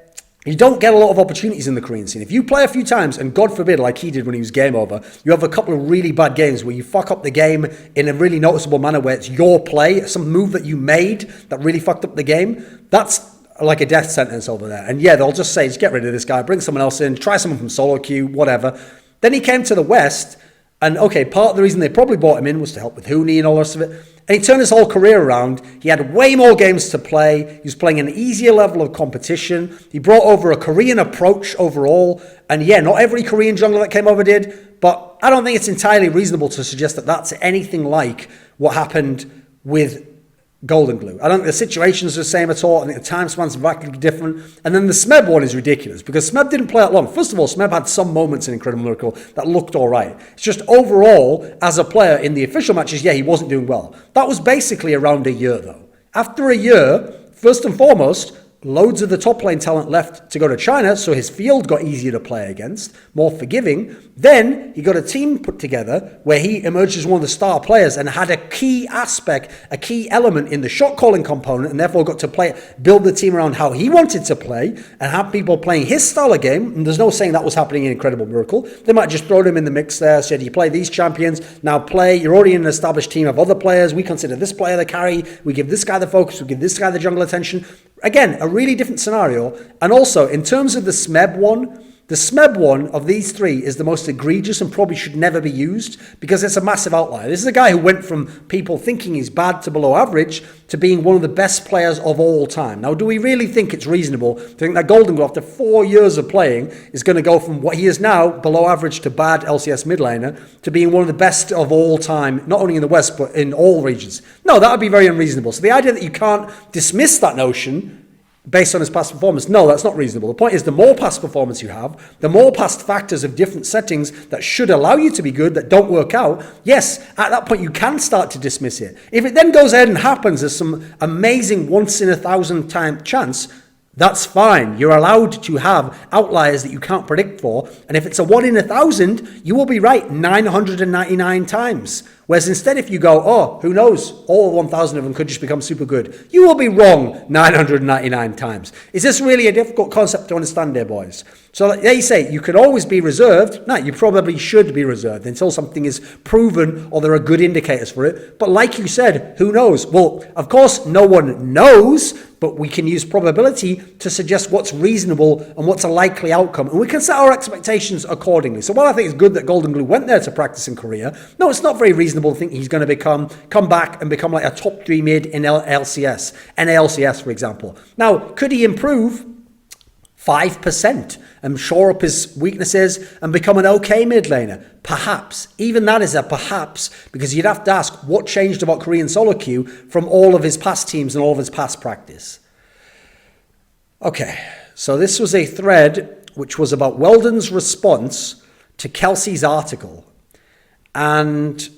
you don't get a lot of opportunities in the Korean scene. If you play a few times, and God forbid, like he did when he was game over, you have a couple of really bad games where you fuck up the game in a really noticeable manner where it's your play, some move that you made that really fucked up the game. That's like a death sentence over there. And yeah, they'll just say, just get rid of this guy, bring someone else in, try someone from solo queue, whatever. Then he came to the West, and okay, part of the reason they probably brought him in was to help with Hooney and all the rest of it. And he turned his whole career around. He had way more games to play. He was playing an easier level of competition. He brought over a Korean approach overall. And yeah, not every Korean jungler that came over did, but I don't think it's entirely reasonable to suggest that that's anything like what happened with Golden Glue. I don't think the situations are the same at all. I think the time spans are radically different. And then the Smeb one is ridiculous because Smeb didn't play that long. First of all, Smeb had some moments in Incredible Miracle that looked all right. It's just overall, as a player in the official matches, yeah, he wasn't doing well. That was basically around a year though. After a year, first and foremost, loads of the top lane talent left to go to China, so his field got easier to play against, more forgiving. Then he got a team put together where he emerged as one of the star players and had a key aspect, a key element in the shot calling component, and therefore got to build the team around how he wanted to play and have people playing his style of game. And there's no saying that was happening in Incredible Miracle. They might just throw him in the mix there, said you play these champions, now play, you're already in an established team of other players, we consider this player the carry, we give this guy the focus, we give this guy the jungle attention. Again, a really different scenario. And also, in terms of the Smeb one, the Smeb one of these three is the most egregious and probably should never be used because it's a massive outlier. This is a guy who went from people thinking he's bad to below average to being one of the best players of all time. Now, do we really think it's reasonable to think that Golden Glove, after 4 years of playing, is going to go from what he is now, below average to bad LCS mid laner, to being one of the best of all time, not only in the West, but in all regions? No, that would be very unreasonable. So the idea that you can't dismiss that notion based on his past performance, no, that's not reasonable. The point is, the more past performance you have, the more past factors of different settings that should allow you to be good that don't work out, yes, at that point you can start to dismiss it. If it then goes ahead and happens as some amazing once in 1,000 time chance, that's fine. You're allowed to have outliers that you can't predict for. And if it's a 1 in 1,000, you will be right 999 times. Whereas instead, if you go, oh, who knows, all 1,000 of them could just become super good, you will be wrong 999 times. Is this really a difficult concept to understand there, boys? So they say you can always be reserved. No, you probably should be reserved until something is proven or there are good indicators for it. But like you said, who knows? Well, of course, no one knows, but we can use probability to suggest what's reasonable and what's a likely outcome. And we can set our expectations accordingly. So while I think it's good that Golden Glue went there to practice in Korea, no, it's not very reasonable to think he's going to come back and become like a top 3 mid in LCS, NALCS, for example. Now, could he improve 5% and shore up his weaknesses and become an okay mid laner? Perhaps. Even that is a perhaps, because you'd have to ask what changed about Korean solo queue from all of his past teams and all of his past practice. Okay, so this was a thread which was about Weldon's response to Kelsey's article. And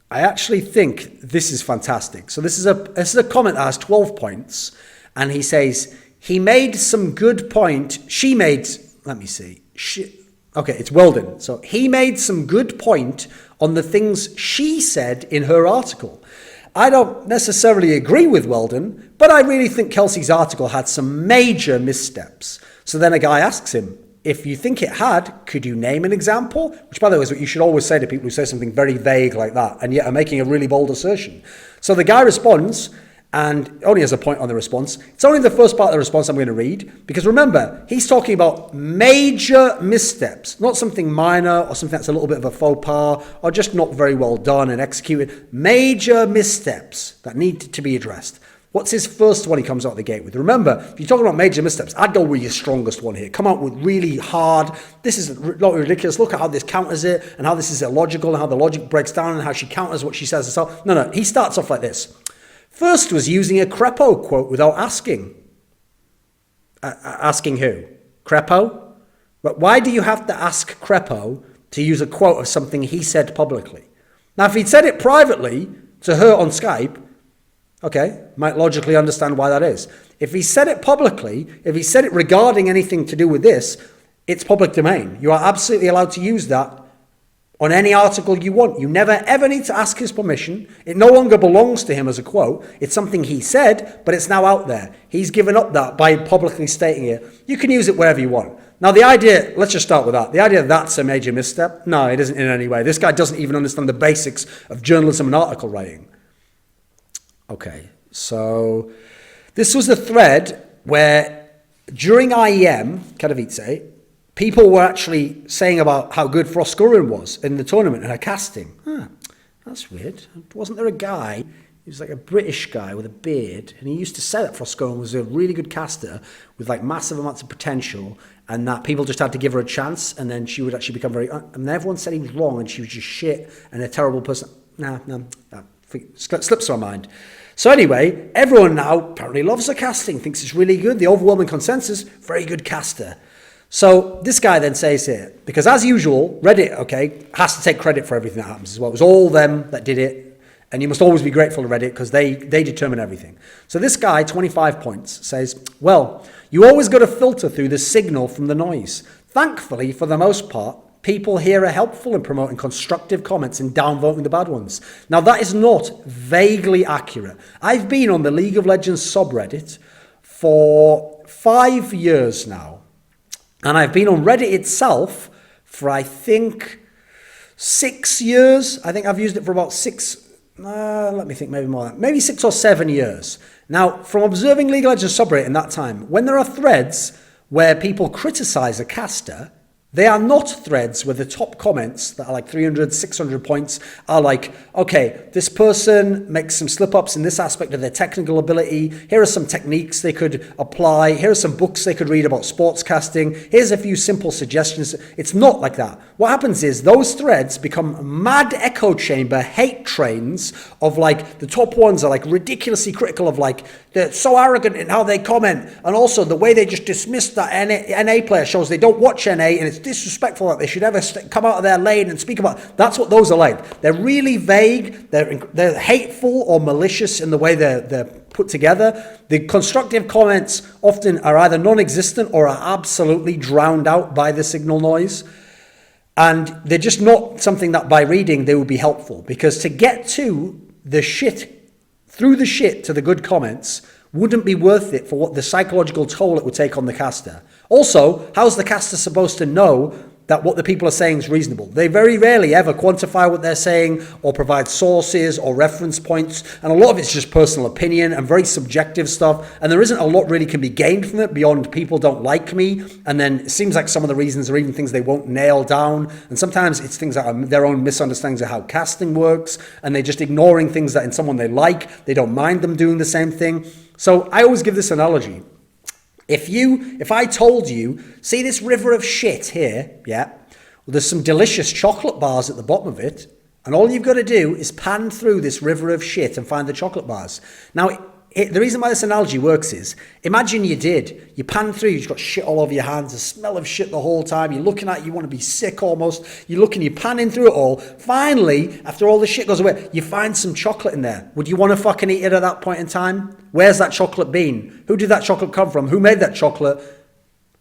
I actually think this is fantastic. So this is a comment that has 12 points, and he says, he made some good point. She made, let me see. Okay, it's Weldon. So he made some good point on the things she said in her article. I don't necessarily agree with Weldon, but I really think Kelsey's article had some major missteps. So then a guy asks him, if you think it had, could you name an example? Which, by the way, is what you should always say to people who say something very vague like that, and yet are making a really bold assertion. So the guy responds, and only has a point on the response. It's only the first part of the response I'm going to read, because remember, he's talking about major missteps, not something minor or something that's a little bit of a faux pas or just not very well done and executed. Major missteps that need to be addressed. What's his first one he comes out of the gate with? Remember, if you're talking about major missteps, I'd go with your strongest one here. Come out with really hard, this is not ridiculous, look at how this counters it, and how this is illogical, and how the logic breaks down, and how she counters what she says herself. No, he starts off like this. First was using a Crepo quote without asking. Asking who? Crepo? But why do you have to ask Crepo to use a quote of something he said publicly? Now, if he'd said it privately to her on Skype, okay, might logically understand why that is. If he said it publicly, if he said it regarding anything to do with this, it's public domain. You are absolutely allowed to use that on any article you want. You never ever need to ask his permission. It no longer belongs to him as a quote. It's something he said, but it's now out there. He's given up that by publicly stating it. You can use it wherever you want. Now the idea, let's just start with that. The idea that that's a major misstep, no, it isn't in any way. This guy doesn't even understand the basics of journalism and article writing. Okay, so this was a thread where during IEM, Katowice, people were actually saying about how good Froskurin was in the tournament and her casting. That's weird. Wasn't there a guy, he was like a British guy with a beard, and he used to say that Froskurin was a really good caster with like massive amounts of potential, and that people just had to give her a chance, and then she would actually become very, and everyone said he was wrong, and she was just shit, and a terrible person. Slips my mind. So anyway, everyone now apparently loves her casting, thinks it's really good. The overwhelming consensus, very good caster. So this guy then says here, because as usual, Reddit, okay, has to take credit for everything that happens as well. It was all them that did it, and you must always be grateful to Reddit because they determine everything. So this guy, 25 points, says, well, you always got to filter through the signal from the noise. Thankfully, for the most part, people here are helpful in promoting constructive comments and downvoting the bad ones. Now, that is not vaguely accurate. I've been on the League of Legends subreddit for 5 years now. And I've been on Reddit itself for, I think, 6 years. I think I've used it for about let me think, maybe more than that. Maybe 6 or 7 years. Now, from observing League of Legends subreddit in that time, when there are threads where people criticize a caster, they are not threads where the top comments that are like 300, 600 points are like, okay, this person makes some slip-ups in this aspect of their technical ability. Here are some techniques they could apply. Here are some books they could read about sportscasting. Here's a few simple suggestions. It's not like that. What happens is those threads become mad echo chamber hate trains of like, the top ones are like ridiculously critical of like, they're so arrogant in how they comment. And also the way they just dismiss that NA player shows they don't watch NA, and it's disrespectful that they should ever come out of their lane and speak about. That's what those are like. They're really vague. They're hateful or malicious in the way they're put together. The constructive comments often are either non-existent or are absolutely drowned out by the signal noise. And they're just not something that by reading they would be helpful, because to get to the shit, through the shit to the good comments, wouldn't be worth it for what the psychological toll it would take on the caster. Also, how's the caster supposed to know that what the people are saying is reasonable? They very rarely ever quantify what they're saying or provide sources or reference points. And a lot of it's just personal opinion and very subjective stuff. And there isn't a lot really can be gained from it beyond people don't like me. And then it seems like some of the reasons are even things they won't nail down. And sometimes it's things that are their own misunderstandings of how casting works. And they're just ignoring things that in someone they like, they don't mind them doing the same thing. So I always give this analogy. If I told you, see this river of shit here, yeah, well, there's some delicious chocolate bars at the bottom of it, and all you've got to do is pan through this river of shit and find the chocolate bars. Now, the reason why this analogy works is, imagine you pan through, you've got shit all over your hands, the smell of shit the whole time, you're looking at it, you want to be sick almost, you're panning through it all. Finally, after all the shit goes away, you find some chocolate in there. Would you want to fucking eat it at that point in time? Where's that chocolate been? Who did that chocolate come from? Who made that chocolate?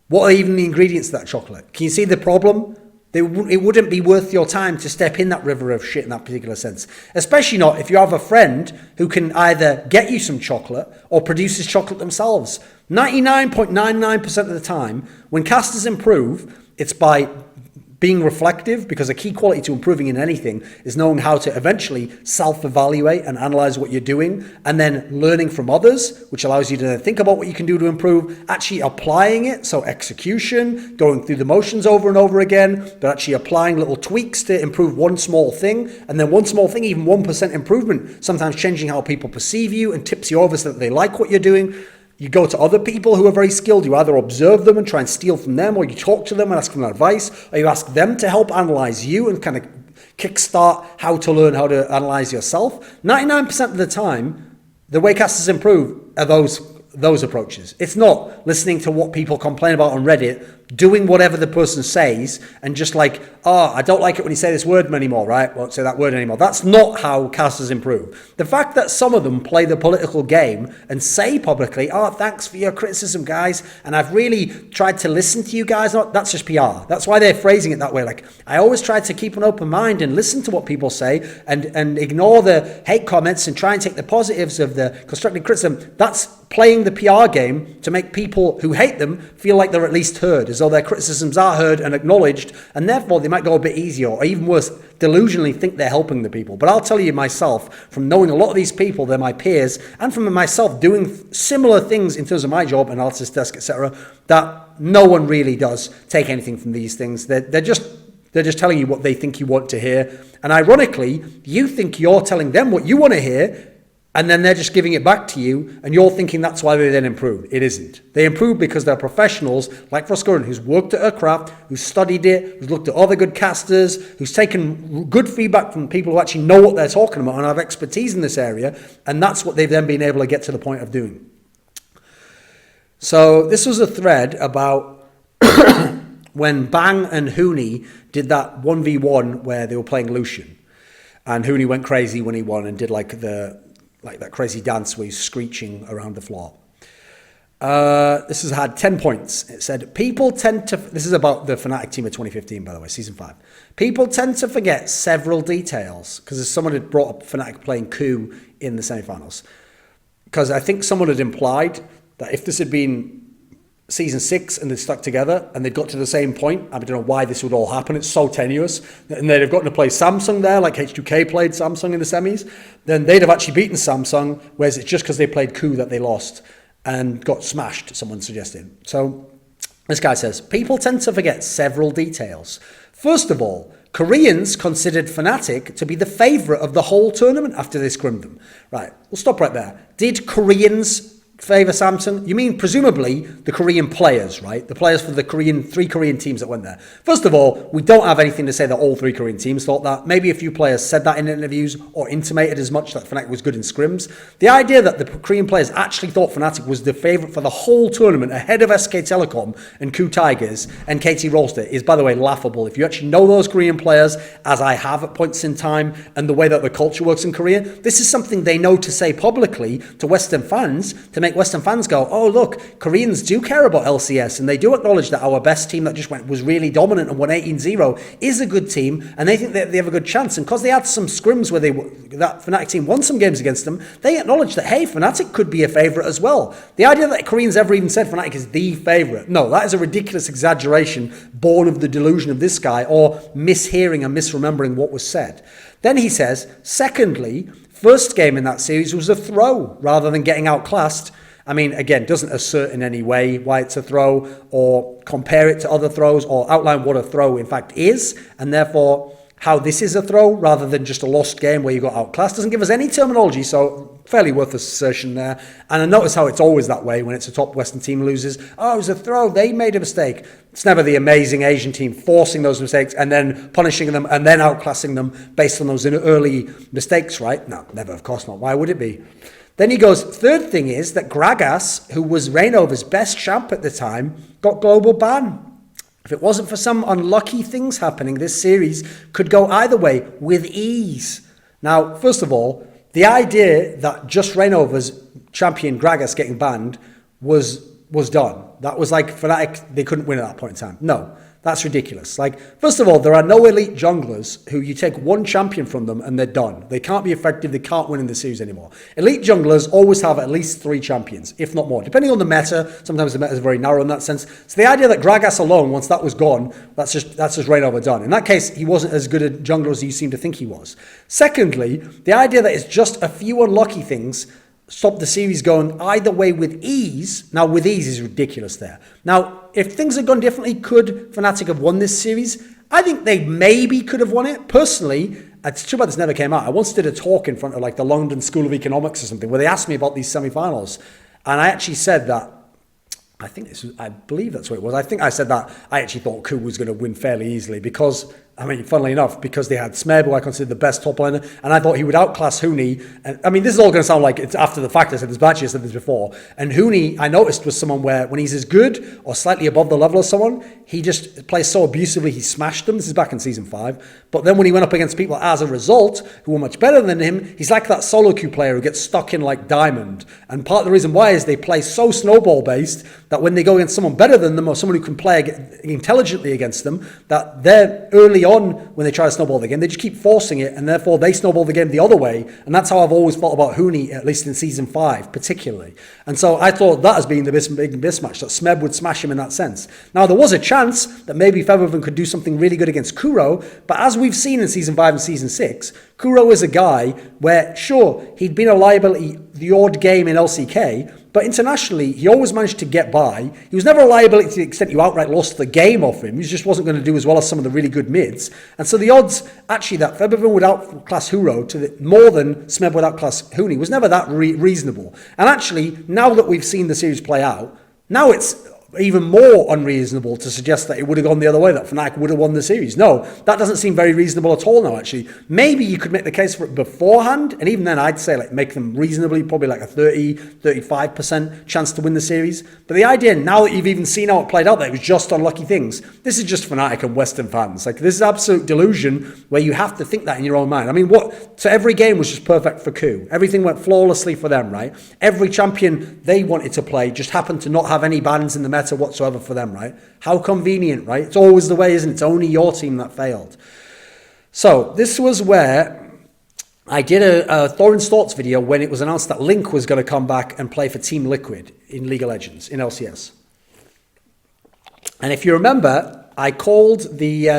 What are even the ingredients of that chocolate? Can you see the problem? It wouldn't be worth your time to step in that river of shit in that particular sense. Especially not if you have a friend who can either get you some chocolate or produces chocolate themselves. 99.99% of the time, when casters improve, it's by being reflective, because a key quality to improving in anything is knowing how to eventually self-evaluate and analyze what you're doing, and then learning from others, which allows you to think about what you can do to improve, actually applying it, so execution, going through the motions over and over again, but actually applying little tweaks to improve one small thing, and then one small thing, even 1% improvement, sometimes changing how people perceive you and tips you over so that they like what you're doing. You go to other people who are very skilled. You either observe them and try and steal from them, or you talk to them and ask them advice, or you ask them to help analyze you and kind of kickstart how to learn how to analyze yourself. 99% of the time, the way casters improve are those approaches. It's not listening to what people complain about on Reddit doing whatever the person says and just like, oh, I don't like it when you say this word anymore, right? Won't say that word anymore. That's not how casters improve. The fact that some of them play the political game and say publicly, oh, thanks for your criticism, guys, and I've really tried to listen to you guys, that's just PR. That's why they're phrasing it that way. Like, I always try to keep an open mind and listen to what people say and ignore the hate comments and try and take the positives of the constructive criticism. That's playing the PR game to make people who hate them feel like they're at least heard, as though their criticisms are heard and acknowledged, and therefore they might go a bit easier, or even worse, delusionally think they're helping the people. But I'll tell you myself, from knowing a lot of these people, they're my peers, and from myself doing similar things in terms of my job, analysis desk, etc., that no one really does take anything from these things. They're just telling you what they think you want to hear. And ironically, you think you're telling them what you want to hear, and then they're just giving it back to you, and you're thinking that's why they then improve. It isn't. They improve because they're professionals, like Froscoran, who's worked at her craft, who's studied it, who's looked at other good casters, who's taken good feedback from people who actually know what they're talking about and have expertise in this area, and that's what they've then been able to get to the point of doing. So this was a thread about when Bang and Hooney did that 1v1 where they were playing Lucian, and Hooney went crazy when he won and did like that crazy dance where he's screeching around the floor. This has had 10 points. It said, this is about the Fanatic team of 2015, by the way, season 5. People tend to forget several details, because someone had brought up Fanatic playing Koo in the semifinals. Because I think someone had implied that if this had been season 6 and they'd stuck together and they'd got to the same point, I don't know why this would all happen, it's so tenuous, and they'd have gotten to play Samsung there, like H2K played Samsung in the semis, then they'd have actually beaten Samsung, whereas it's just because they played Koo that they lost and got smashed, someone suggested. So this guy says, people tend to forget several details. First of all, Koreans considered Fnatic to be the favourite of the whole tournament after they scrimmed them. Right, we'll stop right there. Did Koreans favour Samsung? You mean presumably the Korean players, right? The players for the three Korean teams that went there. First of all, we don't have anything to say that all 3 Korean teams thought that. Maybe a few players said that in interviews or intimated as much that Fnatic was good in scrims. The idea that the Korean players actually thought Fnatic was the favourite for the whole tournament ahead of SK Telecom and Koo Tigers and KT Rolster is, by the way, laughable. If you actually know those Korean players, as I have at points in time, and the way that the culture works in Korea, this is something they know to say publicly to Western fans to make Western fans go, oh, look, Koreans do care about LCS, and they do acknowledge that our best team that just went was really dominant and won 18-0 is a good team, and they think that they have a good chance. And because they had some scrims where that Fnatic team won some games against them, they acknowledge that, hey, Fnatic could be a favourite as well. The idea that Koreans ever even said Fnatic is the favourite, no, that is a ridiculous exaggeration born of the delusion of this guy or mishearing and misremembering what was said. Then he says, secondly, first game in that series was a throw rather than getting outclassed. I mean, again, doesn't assert in any way why it's a throw or compare it to other throws or outline what a throw in fact is, and therefore how this is a throw rather than just a lost game where you got outclassed. Doesn't give us any terminology, so fairly worthless assertion there. And I notice how it's always that way when it's a top Western team loses. Oh, it was a throw, they made a mistake. It's never the amazing Asian team forcing those mistakes and then punishing them and then outclassing them based on those early mistakes, right? No, never, of course not. Why would it be? Then he goes, third thing is that Gragas, who was Reignover's best champ at the time, got global ban. If it wasn't for some unlucky things happening, this series could go either way with ease. Now, first of all, the idea that just Reignover's champion Gragas getting banned was done. That was like Fnatic, they couldn't win at that point in time. No, that's ridiculous. Like, first of all, there are no elite junglers who you take one champion from them and they're done. They can't be effective. They can't win in the series anymore. Elite junglers always have at least 3 champions, if not more, depending on the meta. Sometimes the meta is very narrow in that sense. So the idea that Gragas alone, once that was gone, that's just Reignover done. In that case, he wasn't as good a jungler as you seem to think he was. Secondly, the idea that it's just a few unlucky things stop the series going either way with ease. Now, with ease is ridiculous there. Now, if things had gone differently, could Fnatic have won this series? I think they maybe could have won it. Personally, it's too bad this never came out. I once did a talk in front of like the London School of Economics or something where they asked me about these semi-finals. And I actually said that, I believe that's what it was. I think I said that I actually thought Koo was going to win fairly easily because I mean, funnily enough, because they had Smeb, who I consider the best top laner, and I thought he would outclass Huni. And I mean, this is all going to sound like it's after the fact. I said this batch, I said this before. And Huni, I noticed, was someone where when he's as good or slightly above the level of someone, he just plays so abusively, he smashed them. This is back in Season 5. But then when he went up against people as a result, who were much better than him, he's like that solo queue player who gets stuck in like Diamond. And part of the reason why is they play so snowball-based that when they go against someone better than them or someone who can play intelligently against them, that they're early on when they try to snowball the game, they just keep forcing it, and therefore they snowball the game the other way. And that's how I've always felt about Huni, at least in Season 5 particularly. And so I thought that as being the big mismatch, that Smeb would smash him in that sense. Now there was a chance that maybe Featherven could do something really good against Kuro, but as we've seen in Season 5 and Season 6, Kuro is a guy where, sure, he'd been a liability the odd game in LCK, but internationally, he always managed to get by. He was never a liability to the extent you outright lost the game off him. He just wasn't going to do as well as some of the really good mids. And so the odds, actually, that Featherven would outclass Huro more than Smeb would outclass Huni was never that reasonable. And actually, now that we've seen the series play out, now it's even more unreasonable to suggest that it would have gone the other way, that Fnatic would have won the series. No, that doesn't seem very reasonable at all now, actually. Maybe you could make the case for it beforehand, and even then I'd say like make them reasonably, probably like a 35% chance to win the series. But the idea, now that you've even seen how it played out, that it was just unlucky things, this is just Fnatic and Western fans. Like, this is absolute delusion where you have to think that in your own mind. I mean, so every game was just perfect for Koo. Everything went flawlessly for them, right? Every champion they wanted to play just happened to not have any bans in the meta whatsoever for them, right? How convenient, right? It's always the way, isn't it? It's only your team that failed. So this was where I did a Thorin's Thoughts video when it was announced that Link was going to come back and play for Team Liquid in League of Legends, in LCS. And if you remember, I called the...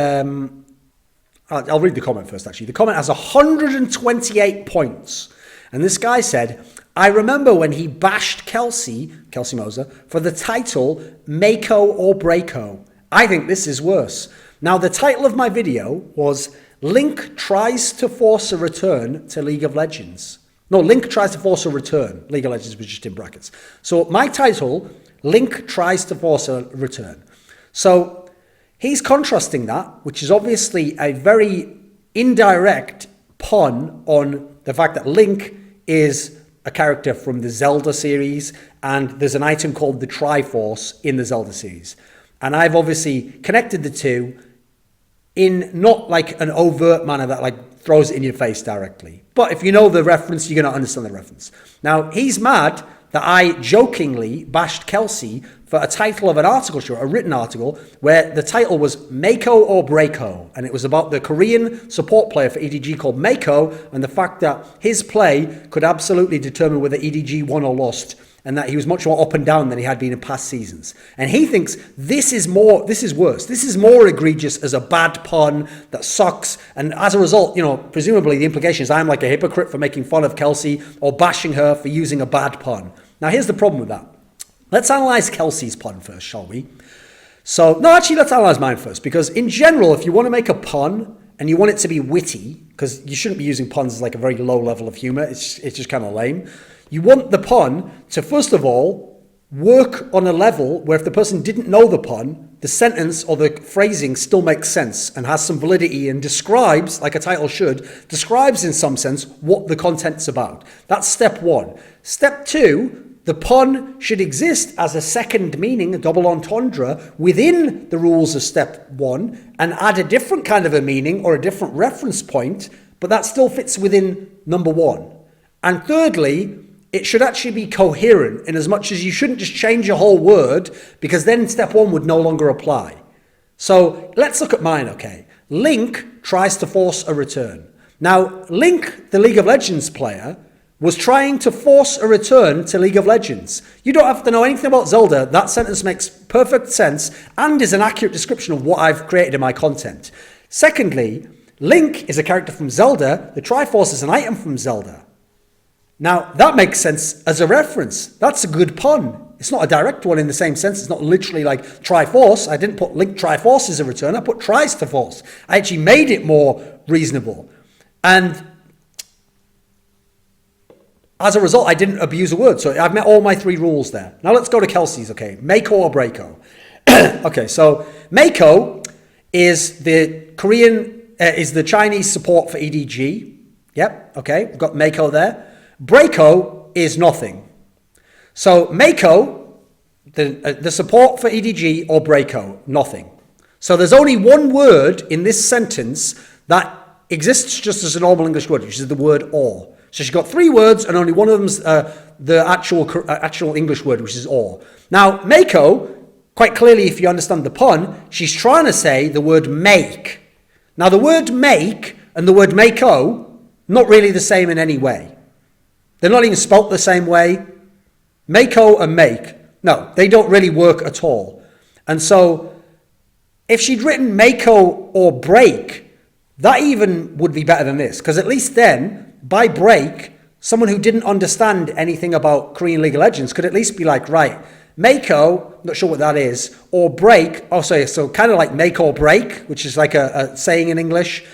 I'll read the comment first, actually. The comment has 128 points. And this guy said, I remember when he bashed Kelsey Moser, for the title Mako or Breako. I think this is worse. Now, the title of my video was Link Tries to Force a Return to League of Legends. No, Link Tries to Force a Return. League of Legends was just in brackets. So my title, Link Tries to Force a Return. So he's contrasting that, which is obviously a very indirect pun on the fact that Link is a character from the Zelda series, and there's an item called the Triforce in the Zelda series. And I've obviously connected the two in not like an overt manner that like throws it in your face directly. But if you know the reference, you're going to understand the reference. Now, he's mad that I jokingly bashed Kelsey for a title of an article, a written article, where the title was Mako or Breako. And it was about the Korean support player for EDG called Mako, and the fact that his play could absolutely determine whether EDG won or lost, and that he was much more up and down than he had been in past seasons. And he thinks this is worse. This is more egregious as a bad pun that sucks. And as a result, presumably the implication is I'm like a hypocrite for making fun of Kelsey or bashing her for using a bad pun. Now, here's the problem with that. Let's analyze Kelsey's pun first, shall we? Let's analyze mine first, because in general, if you want to make a pun and you want it to be witty, because you shouldn't be using puns as like a very low level of humor, it's just kind of lame. You want the pun to, first of all, work on a level where if the person didn't know the pun, the sentence or the phrasing still makes sense and has some validity and describes, like a title should, describes in some sense what the content's about. That's step one. Step two, the pun should exist as a second meaning, a double entendre, within the rules of step one and add a different kind of a meaning or a different reference point, but that still fits within number one. And thirdly, it should actually be coherent in as much as you shouldn't just change a whole word, because then step one would no longer apply. So let's look at mine, okay? Link tries to force a return. Now, Link, the League of Legends player, was trying to force a return to League of Legends. You don't have to know anything about Zelda. That sentence makes perfect sense and is an accurate description of what I've created in my content. Secondly, Link is a character from Zelda. The Triforce is an item from Zelda. Now, that makes sense as a reference. That's a good pun. It's not a direct one in the same sense. It's not literally like Triforce. I didn't put Link Triforce as a return. I put Tries to Force. I actually made it more reasonable. And as a result, I didn't abuse a word. So I've met all my three rules there. Now let's go to Kelsey's, okay? Mako or Breako. Okay, so Mako is the Chinese support for EDG. Yep, okay, we've got Mako there. Breako is nothing. So Mako, the support for EDG or Breako, nothing. So there's only one word in this sentence that exists just as a normal English word, which is the word or. So she's got three words and only one of them's the actual English word, which is or. Now, Mako, quite clearly, if you understand the pun, she's trying to say the word make. Now, the word make and the word Mako, not really the same in any way. They're not even spelt the same way. Mako and make, no, they don't really work at all. And so, if she'd written Mako or break, that even would be better than this, because at least then, by break, someone who didn't understand anything about Korean League of Legends could at least be like, right, Mako, not sure what that is, or break, so kind of like make or break, which is like a saying in English,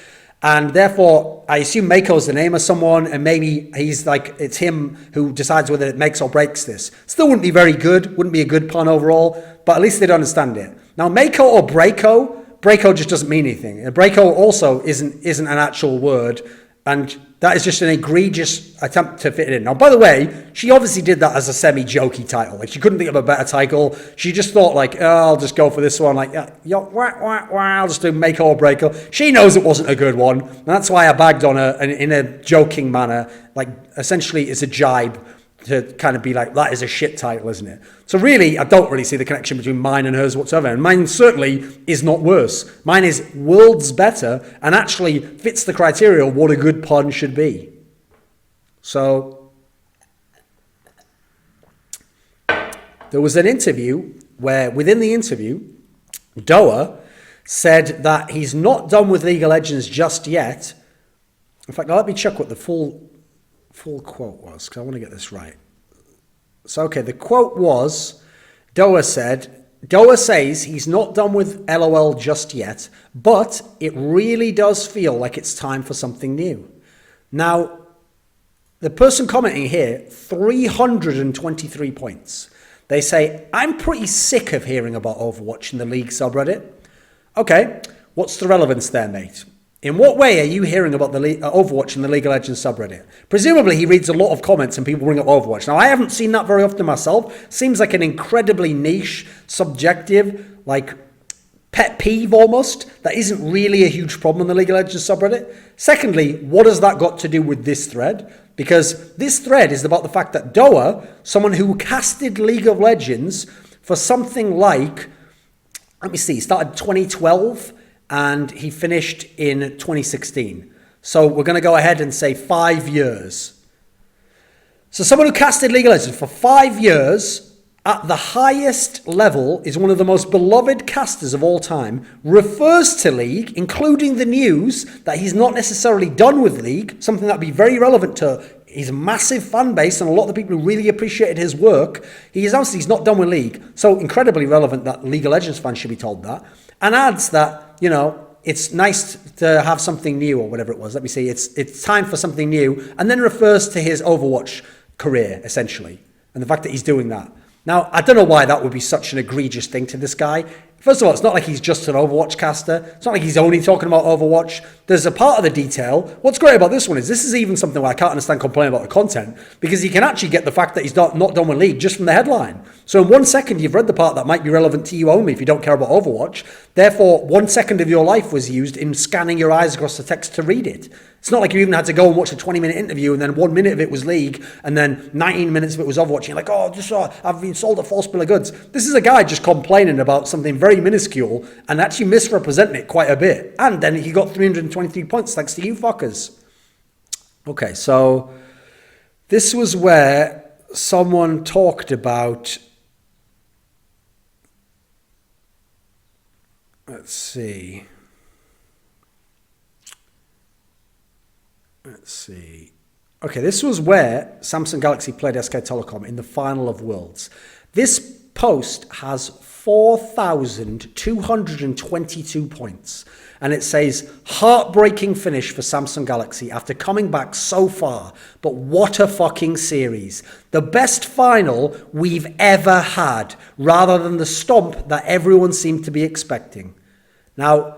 and therefore, I assume Mako's the name of someone, and maybe he's like, it's him who decides whether it makes or breaks this. Still wouldn't be very good, wouldn't be a good pun overall, but at least they'd understand it. Now, Mako or Breako just doesn't mean anything. Breako also isn't an actual word, and that is just an egregious attempt to fit it in. Now, by the way, she obviously did that as a semi-jokey title. Like, she couldn't think of a better title. She just thought, like, oh, I'll just go for this one. Like, I'll just do Mako or Breako. She knows it wasn't a good one, and that's why I bagged on her in a joking manner. Like, essentially, it's a jibe to kind of be like, that is a shit title, isn't it? So really, I don't really see the connection between mine and hers whatsoever. And mine certainly is not worse. Mine is worlds better and actually fits the criteria of what a good pun should be. So there was an interview where within the interview, DOA said that he's not done with League of Legends just yet. In fact, now let me check what the full quote was, because I want to get this right. So, okay, the quote was, DOA says he's not done with LOL just yet, but it really does feel like it's time for something new. Now, the person commenting here, 323 points. They say, I'm pretty sick of hearing about Overwatch in the League subreddit. Okay, what's the relevance there, mate? In what way are you hearing about the Overwatch in the League of Legends subreddit? Presumably he reads a lot of comments and people bring up Overwatch. Now, I haven't seen that very often myself. Seems like an incredibly niche, subjective, like pet peeve almost. That isn't really a huge problem in the League of Legends subreddit. Secondly, what has that got to do with this thread? Because this thread is about the fact that DOA, someone who casted League of Legends for something like, let me see, started 2012, and he finished in 2016. So we're going to go ahead and say 5 years. So someone who casted League of Legends for 5 years at the highest level is one of the most beloved casters of all time, refers to League, including the news that he's not necessarily done with League, something that would be very relevant to his massive fan base and a lot of the people who really appreciated his work. He's not done with League. So incredibly relevant that League of Legends fans should be told that. And adds that, you know, it's nice to have something new or whatever it was. Let me see. It's time for something new. And then refers to his Overwatch career, essentially. And the fact that he's doing that. Now, I don't know why that would be such an egregious thing to this guy. First of all, it's not like he's just an Overwatch caster. It's not like he's only talking about Overwatch. There's a part of the detail. What's great about this one is this is even something where I can't understand complaining about the content, because you can actually get the fact that he's not done with League just from the headline. So in 1 second, you've read the part that might be relevant to you only if you don't care about Overwatch. Therefore, 1 second of your life was used in scanning your eyes across the text to read it. It's not like you even had to go and watch a 20-minute interview and then 1 minute of it was League and then 19 minutes of it was Overwatch. You're like, oh, I've been sold a false bill of goods. This is a guy just complaining about something very minuscule and actually misrepresenting it quite a bit. And then he got 323 points thanks to you fuckers. Okay, so this was where someone talked about, let's see. Okay, this was where Samsung Galaxy played SK Telecom in the final of Worlds. This post has 4,222 points. And it says, heartbreaking finish for Samsung Galaxy after coming back so far. But what a fucking series. The best final we've ever had, rather than the stomp that everyone seemed to be expecting. Now,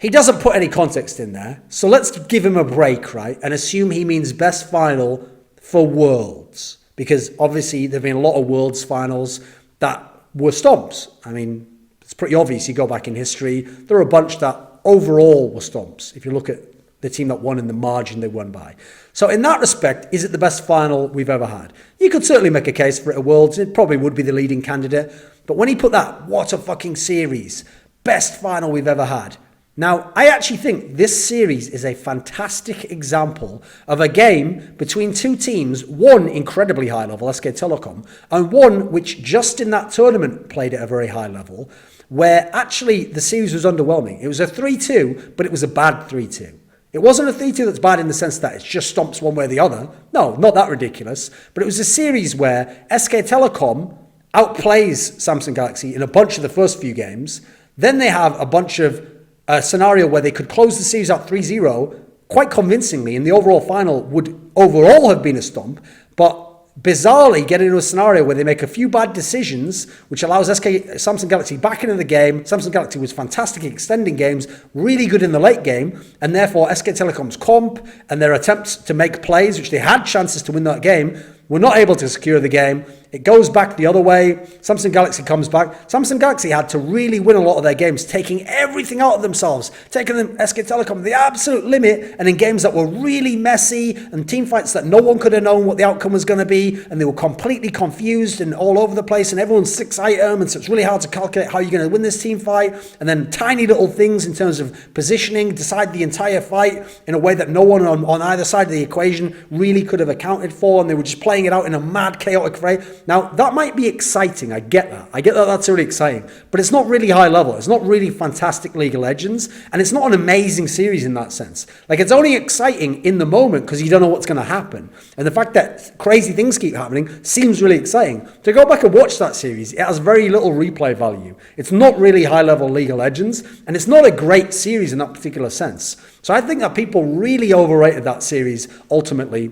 He doesn't put any context in there, so let's give him a break, right? And assume he means best final for Worlds. Because obviously there have been a lot of Worlds finals that were stomps. I mean, it's pretty obvious. You go back in history, there are a bunch that overall were stomps. If you look at the team that won in the margin they won by. So in that respect, is it the best final we've ever had? You could certainly make a case for it at Worlds. It probably would be the leading candidate. But when he put that, what a fucking series, best final we've ever had. Now, I actually think this series is a fantastic example of a game between two teams, one incredibly high level, SK Telecom, and one which just in that tournament played at a very high level, where actually the series was underwhelming. It was a 3-2, but it was a bad 3-2. It wasn't a 3-2 that's bad in the sense that it's just stomps one way or the other. No, not that ridiculous. But it was a series where SK Telecom outplays Samsung Galaxy in a bunch of the first few games. Then they have a bunch of a scenario where they could close the series out 3-0 quite convincingly, and the overall final would overall have been a stomp, but bizarrely get into a scenario where they make a few bad decisions, which allows Samsung Galaxy back into the game. Samsung Galaxy was fantastic at extending games, really good in the late game, and therefore SK Telecom's comp and their attempts to make plays, which they had chances to win that game, were not able to secure the game. It goes back the other way. Samsung Galaxy comes back. Samsung Galaxy had to really win a lot of their games, taking everything out of themselves, taking them SK Telecom to the absolute limit, and in games that were really messy and team fights that no one could have known what the outcome was going to be, and they were completely confused and all over the place, and everyone's 6-item, and so it's really hard to calculate how you're going to win this team fight, and then tiny little things in terms of positioning decide the entire fight in a way that no one on either side of the equation really could have accounted for, and they were just playing it out in a mad, chaotic fray. Now, that might be exciting. I get that. That's really exciting. But it's not really high level. It's not really fantastic League of Legends. And it's not an amazing series in that sense. Like, it's only exciting in the moment because you don't know what's going to happen. And the fact that crazy things keep happening seems really exciting. To go back and watch that series, it has very little replay value. It's not really high level League of Legends. And it's not a great series in that particular sense. So I think that people really overrated that series ultimately.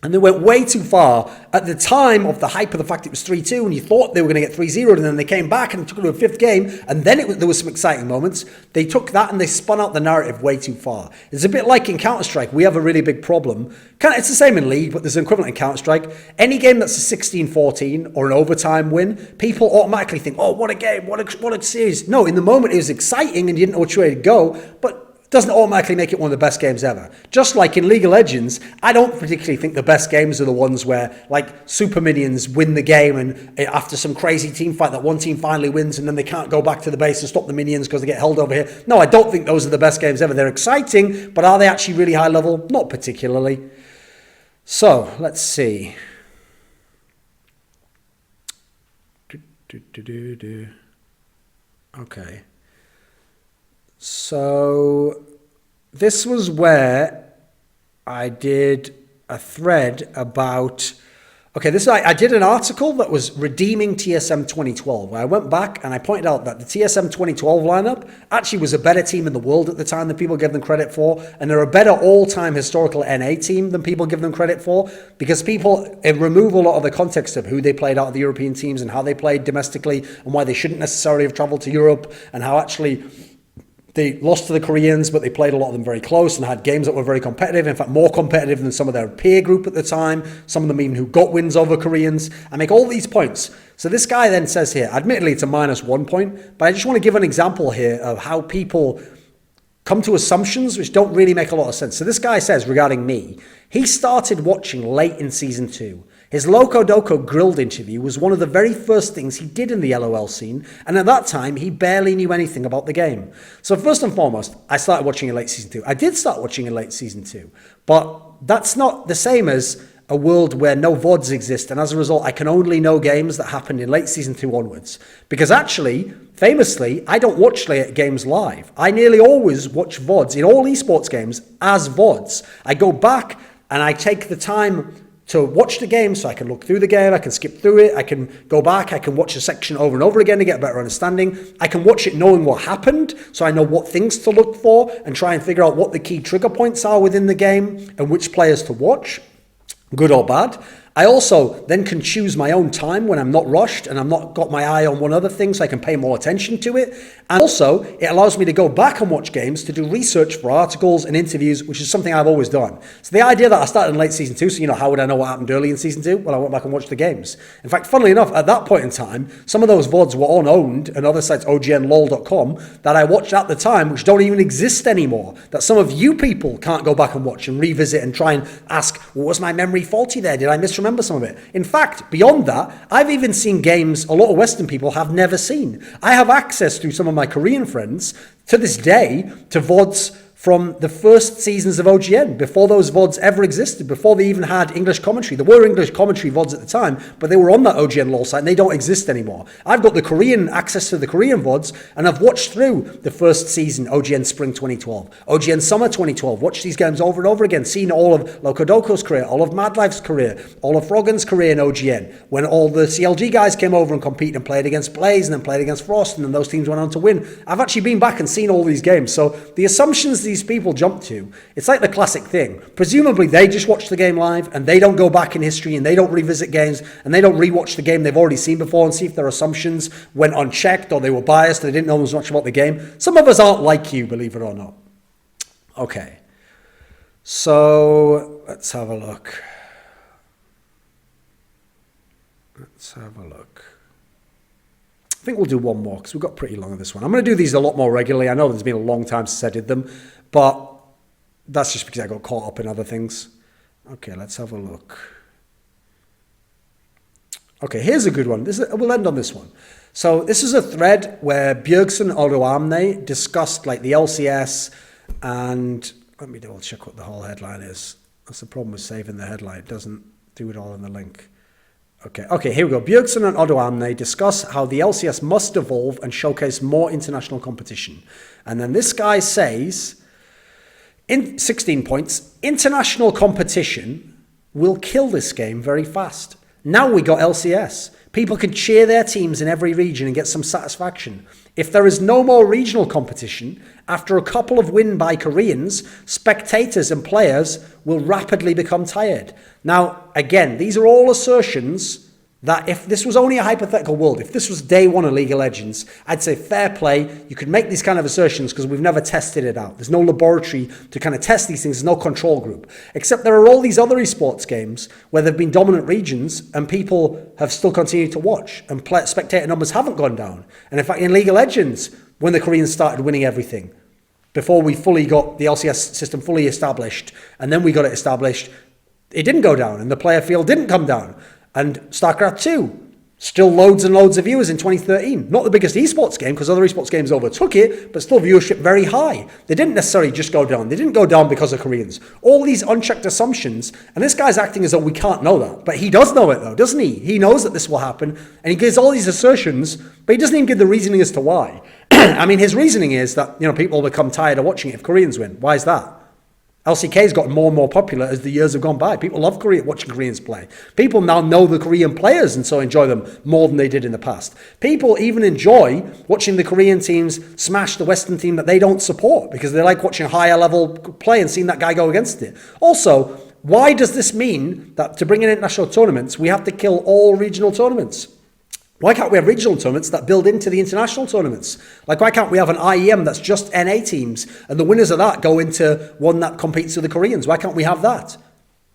And they went way too far at the time of the hype of the fact it was 3-2 and you thought they were going to get 3-0 and then they came back and took it to a fifth game and then there was some exciting moments. They took that and they spun out the narrative way too far. It's a bit like in Counter-Strike. We have a really big problem. It's the same in League, but there's an equivalent in Counter-Strike. Any game that's a 16-14 or an overtime win, people automatically think, oh, what a game, what a series. No, in the moment it was exciting and you didn't know which way to go, but doesn't automatically make it one of the best games ever. Just like in League of Legends, I don't particularly think the best games are the ones where, like, super minions win the game and after some crazy team fight that one team finally wins and then they can't go back to the base and stop the minions because they get held over here. No, I don't think those are the best games ever. They're exciting, but are they actually really high level? Not particularly. So, let's see. Okay. So this was where I did a thread about, I did an article that was redeeming TSM 2012, where I went back and I pointed out that the TSM 2012 lineup actually was a better team in the world at the time than people give them credit for, and they're a better all-time historical NA team than people give them credit for, because people remove a lot of the context of who they played out of the European teams and how they played domestically and why they shouldn't necessarily have traveled to Europe and how actually they lost to the Koreans, but they played a lot of them very close and had games that were very competitive, in fact, more competitive than some of their peer group at the time, some of them even who got wins over Koreans. I make all these points. So this guy then says here, admittedly, it's a -1 point, but I just want to give an example here of how people come to assumptions which don't really make a lot of sense. So this guy says, regarding me, he started watching late in Season 2. His Loco Doco grilled interview was one of the very first things he did in the LOL scene, and at that time, he barely knew anything about the game. So first and foremost, I started watching in late Season 2. I did start watching in late Season 2, but that's not the same as a world where no VODs exist, and as a result, I can only know games that happened in late Season 2 onwards. Because actually, famously, I don't watch late games live. I nearly always watch VODs in all esports games as VODs. I go back and I take the time to watch the game so I can look through the game, I can skip through it, I can go back, I can watch a section over and over again to get a better understanding. I can watch it knowing what happened, so I know what things to look for and try and figure out what the key trigger points are within the game and which players to watch, good or bad. I also then can choose my own time when I'm not rushed and I'm not got my eye on one other thing, so I can pay more attention to it. And also, it allows me to go back and watch games to do research for articles and interviews, which is something I've always done. So the idea that I started in late season 2, so how would I know what happened early in season 2? Well, I went back and watched the games. In fact, funnily enough, at that point in time, some of those VODs were unowned and other sites, OGNLOL.com, that I watched at the time, which don't even exist anymore, that some of you people can't go back and watch and revisit and try and ask, well, was my memory faulty there? Did I misremember some of it? In fact, beyond that, I've even seen games a lot of Western people have never seen. I have access through some of my Korean friends to this day to VODs from the first seasons of OGN, before those VODs ever existed, before they even had English commentary. There were English commentary VODs at the time, but they were on that OGN LoL site and they don't exist anymore. I've got the Korean access to the Korean VODs, and I've watched through the first season, OGN Spring 2012, OGN Summer 2012, watched these games over and over again, seen all of Locodoco's career, all of Madlife's career, all of Froggen's career in OGN, when all the CLG guys came over and competed and played against Blaze and then played against Frost, and then those teams went on to win. I've actually been back and seen all these games. So the assumptions these people jump to, it's like the classic thing. Presumably they just watch the game live and they don't go back in history and they don't revisit games and they don't rewatch the game they've already seen before and see if their assumptions went unchecked or they were biased, they didn't know as much about the game. Some of us aren't like you, believe it or not. Okay, so let's have a look. I think we'll do one more because we've got pretty long on this one. I'm going to do these a lot more regularly. I know there's been a long time since I did them, but that's just because I got caught up in other things. Okay, let's have a look. Okay, here's a good one. We'll end on this one. So this is a thread where Bjergsen and Odoamne discussed like the LCS, and let me double check what the whole headline is. That's the problem with saving the headline. It doesn't do it all in the link. Okay, here we go. Bjergsen and Odoamne discuss how the LCS must evolve and showcase more international competition. And then this guy says, in 16 points, international competition will kill this game very fast. Now we got LCS. People can cheer their teams in every region and get some satisfaction. If there is no more regional competition, after a couple of wins by Koreans, spectators and players will rapidly become tired. Now, again, these are all assertions that if this was only a hypothetical world, if this was day one of League of Legends, I'd say fair play. You could make these kind of assertions because we've never tested it out. There's no laboratory to kind of test these things. There's no control group. Except there are all these other esports games where there have been dominant regions and people have still continued to watch and spectator numbers haven't gone down. And in fact, in League of Legends, when the Koreans started winning everything, before we fully got the LCS system fully established, and then we got it established, it didn't go down and the player field didn't come down. And StarCraft 2, still loads and loads of viewers in 2013. Not the biggest esports game because other esports games overtook it, but still viewership very high. They didn't necessarily just go down. They didn't go down because of Koreans. All these unchecked assumptions, and this guy's acting as though we can't know that. But he does know it though, doesn't he? He knows that this will happen, and he gives all these assertions, but he doesn't even give the reasoning as to why. I mean, his reasoning is that, people become tired of watching it if Koreans win. Why is that? LCK's got more and more popular as the years have gone by. People love watching Koreans play. People now know the Korean players and so enjoy them more than they did in the past. People even enjoy watching the Korean teams smash the Western team that they don't support because they like watching a higher level play and seeing that guy go against it. Also, why does this mean that to bring in international tournaments, we have to kill all regional tournaments? Why can't we have regional tournaments that build into the international tournaments? Like, why can't we have an IEM that's just NA teams and the winners of that go into one that competes with the Koreans? Why can't we have that?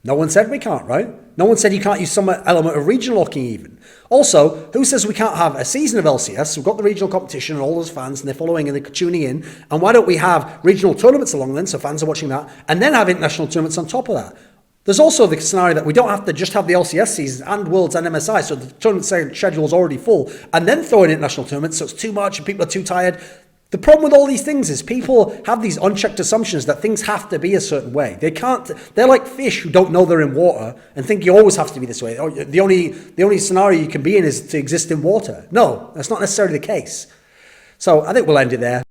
No one said we can't, right? No one said you can't use some element of regional locking even. Also, who says we can't have a season of LCS? We've got the regional competition and all those fans and they're following and they're tuning in. And why don't we have regional tournaments along then so fans are watching that and then have international tournaments on top of that? There's also the scenario that we don't have to just have the LCS season and Worlds and MSI, so the tournament schedule is already full, and then throw in international tournaments, so it's too much and people are too tired. The problem with all these things is people have these unchecked assumptions that things have to be a certain way. They're like fish who don't know they're in water and think you always have to be this way. Or the only scenario you can be in is to exist in water. No, that's not necessarily the case. So I think we'll end it there.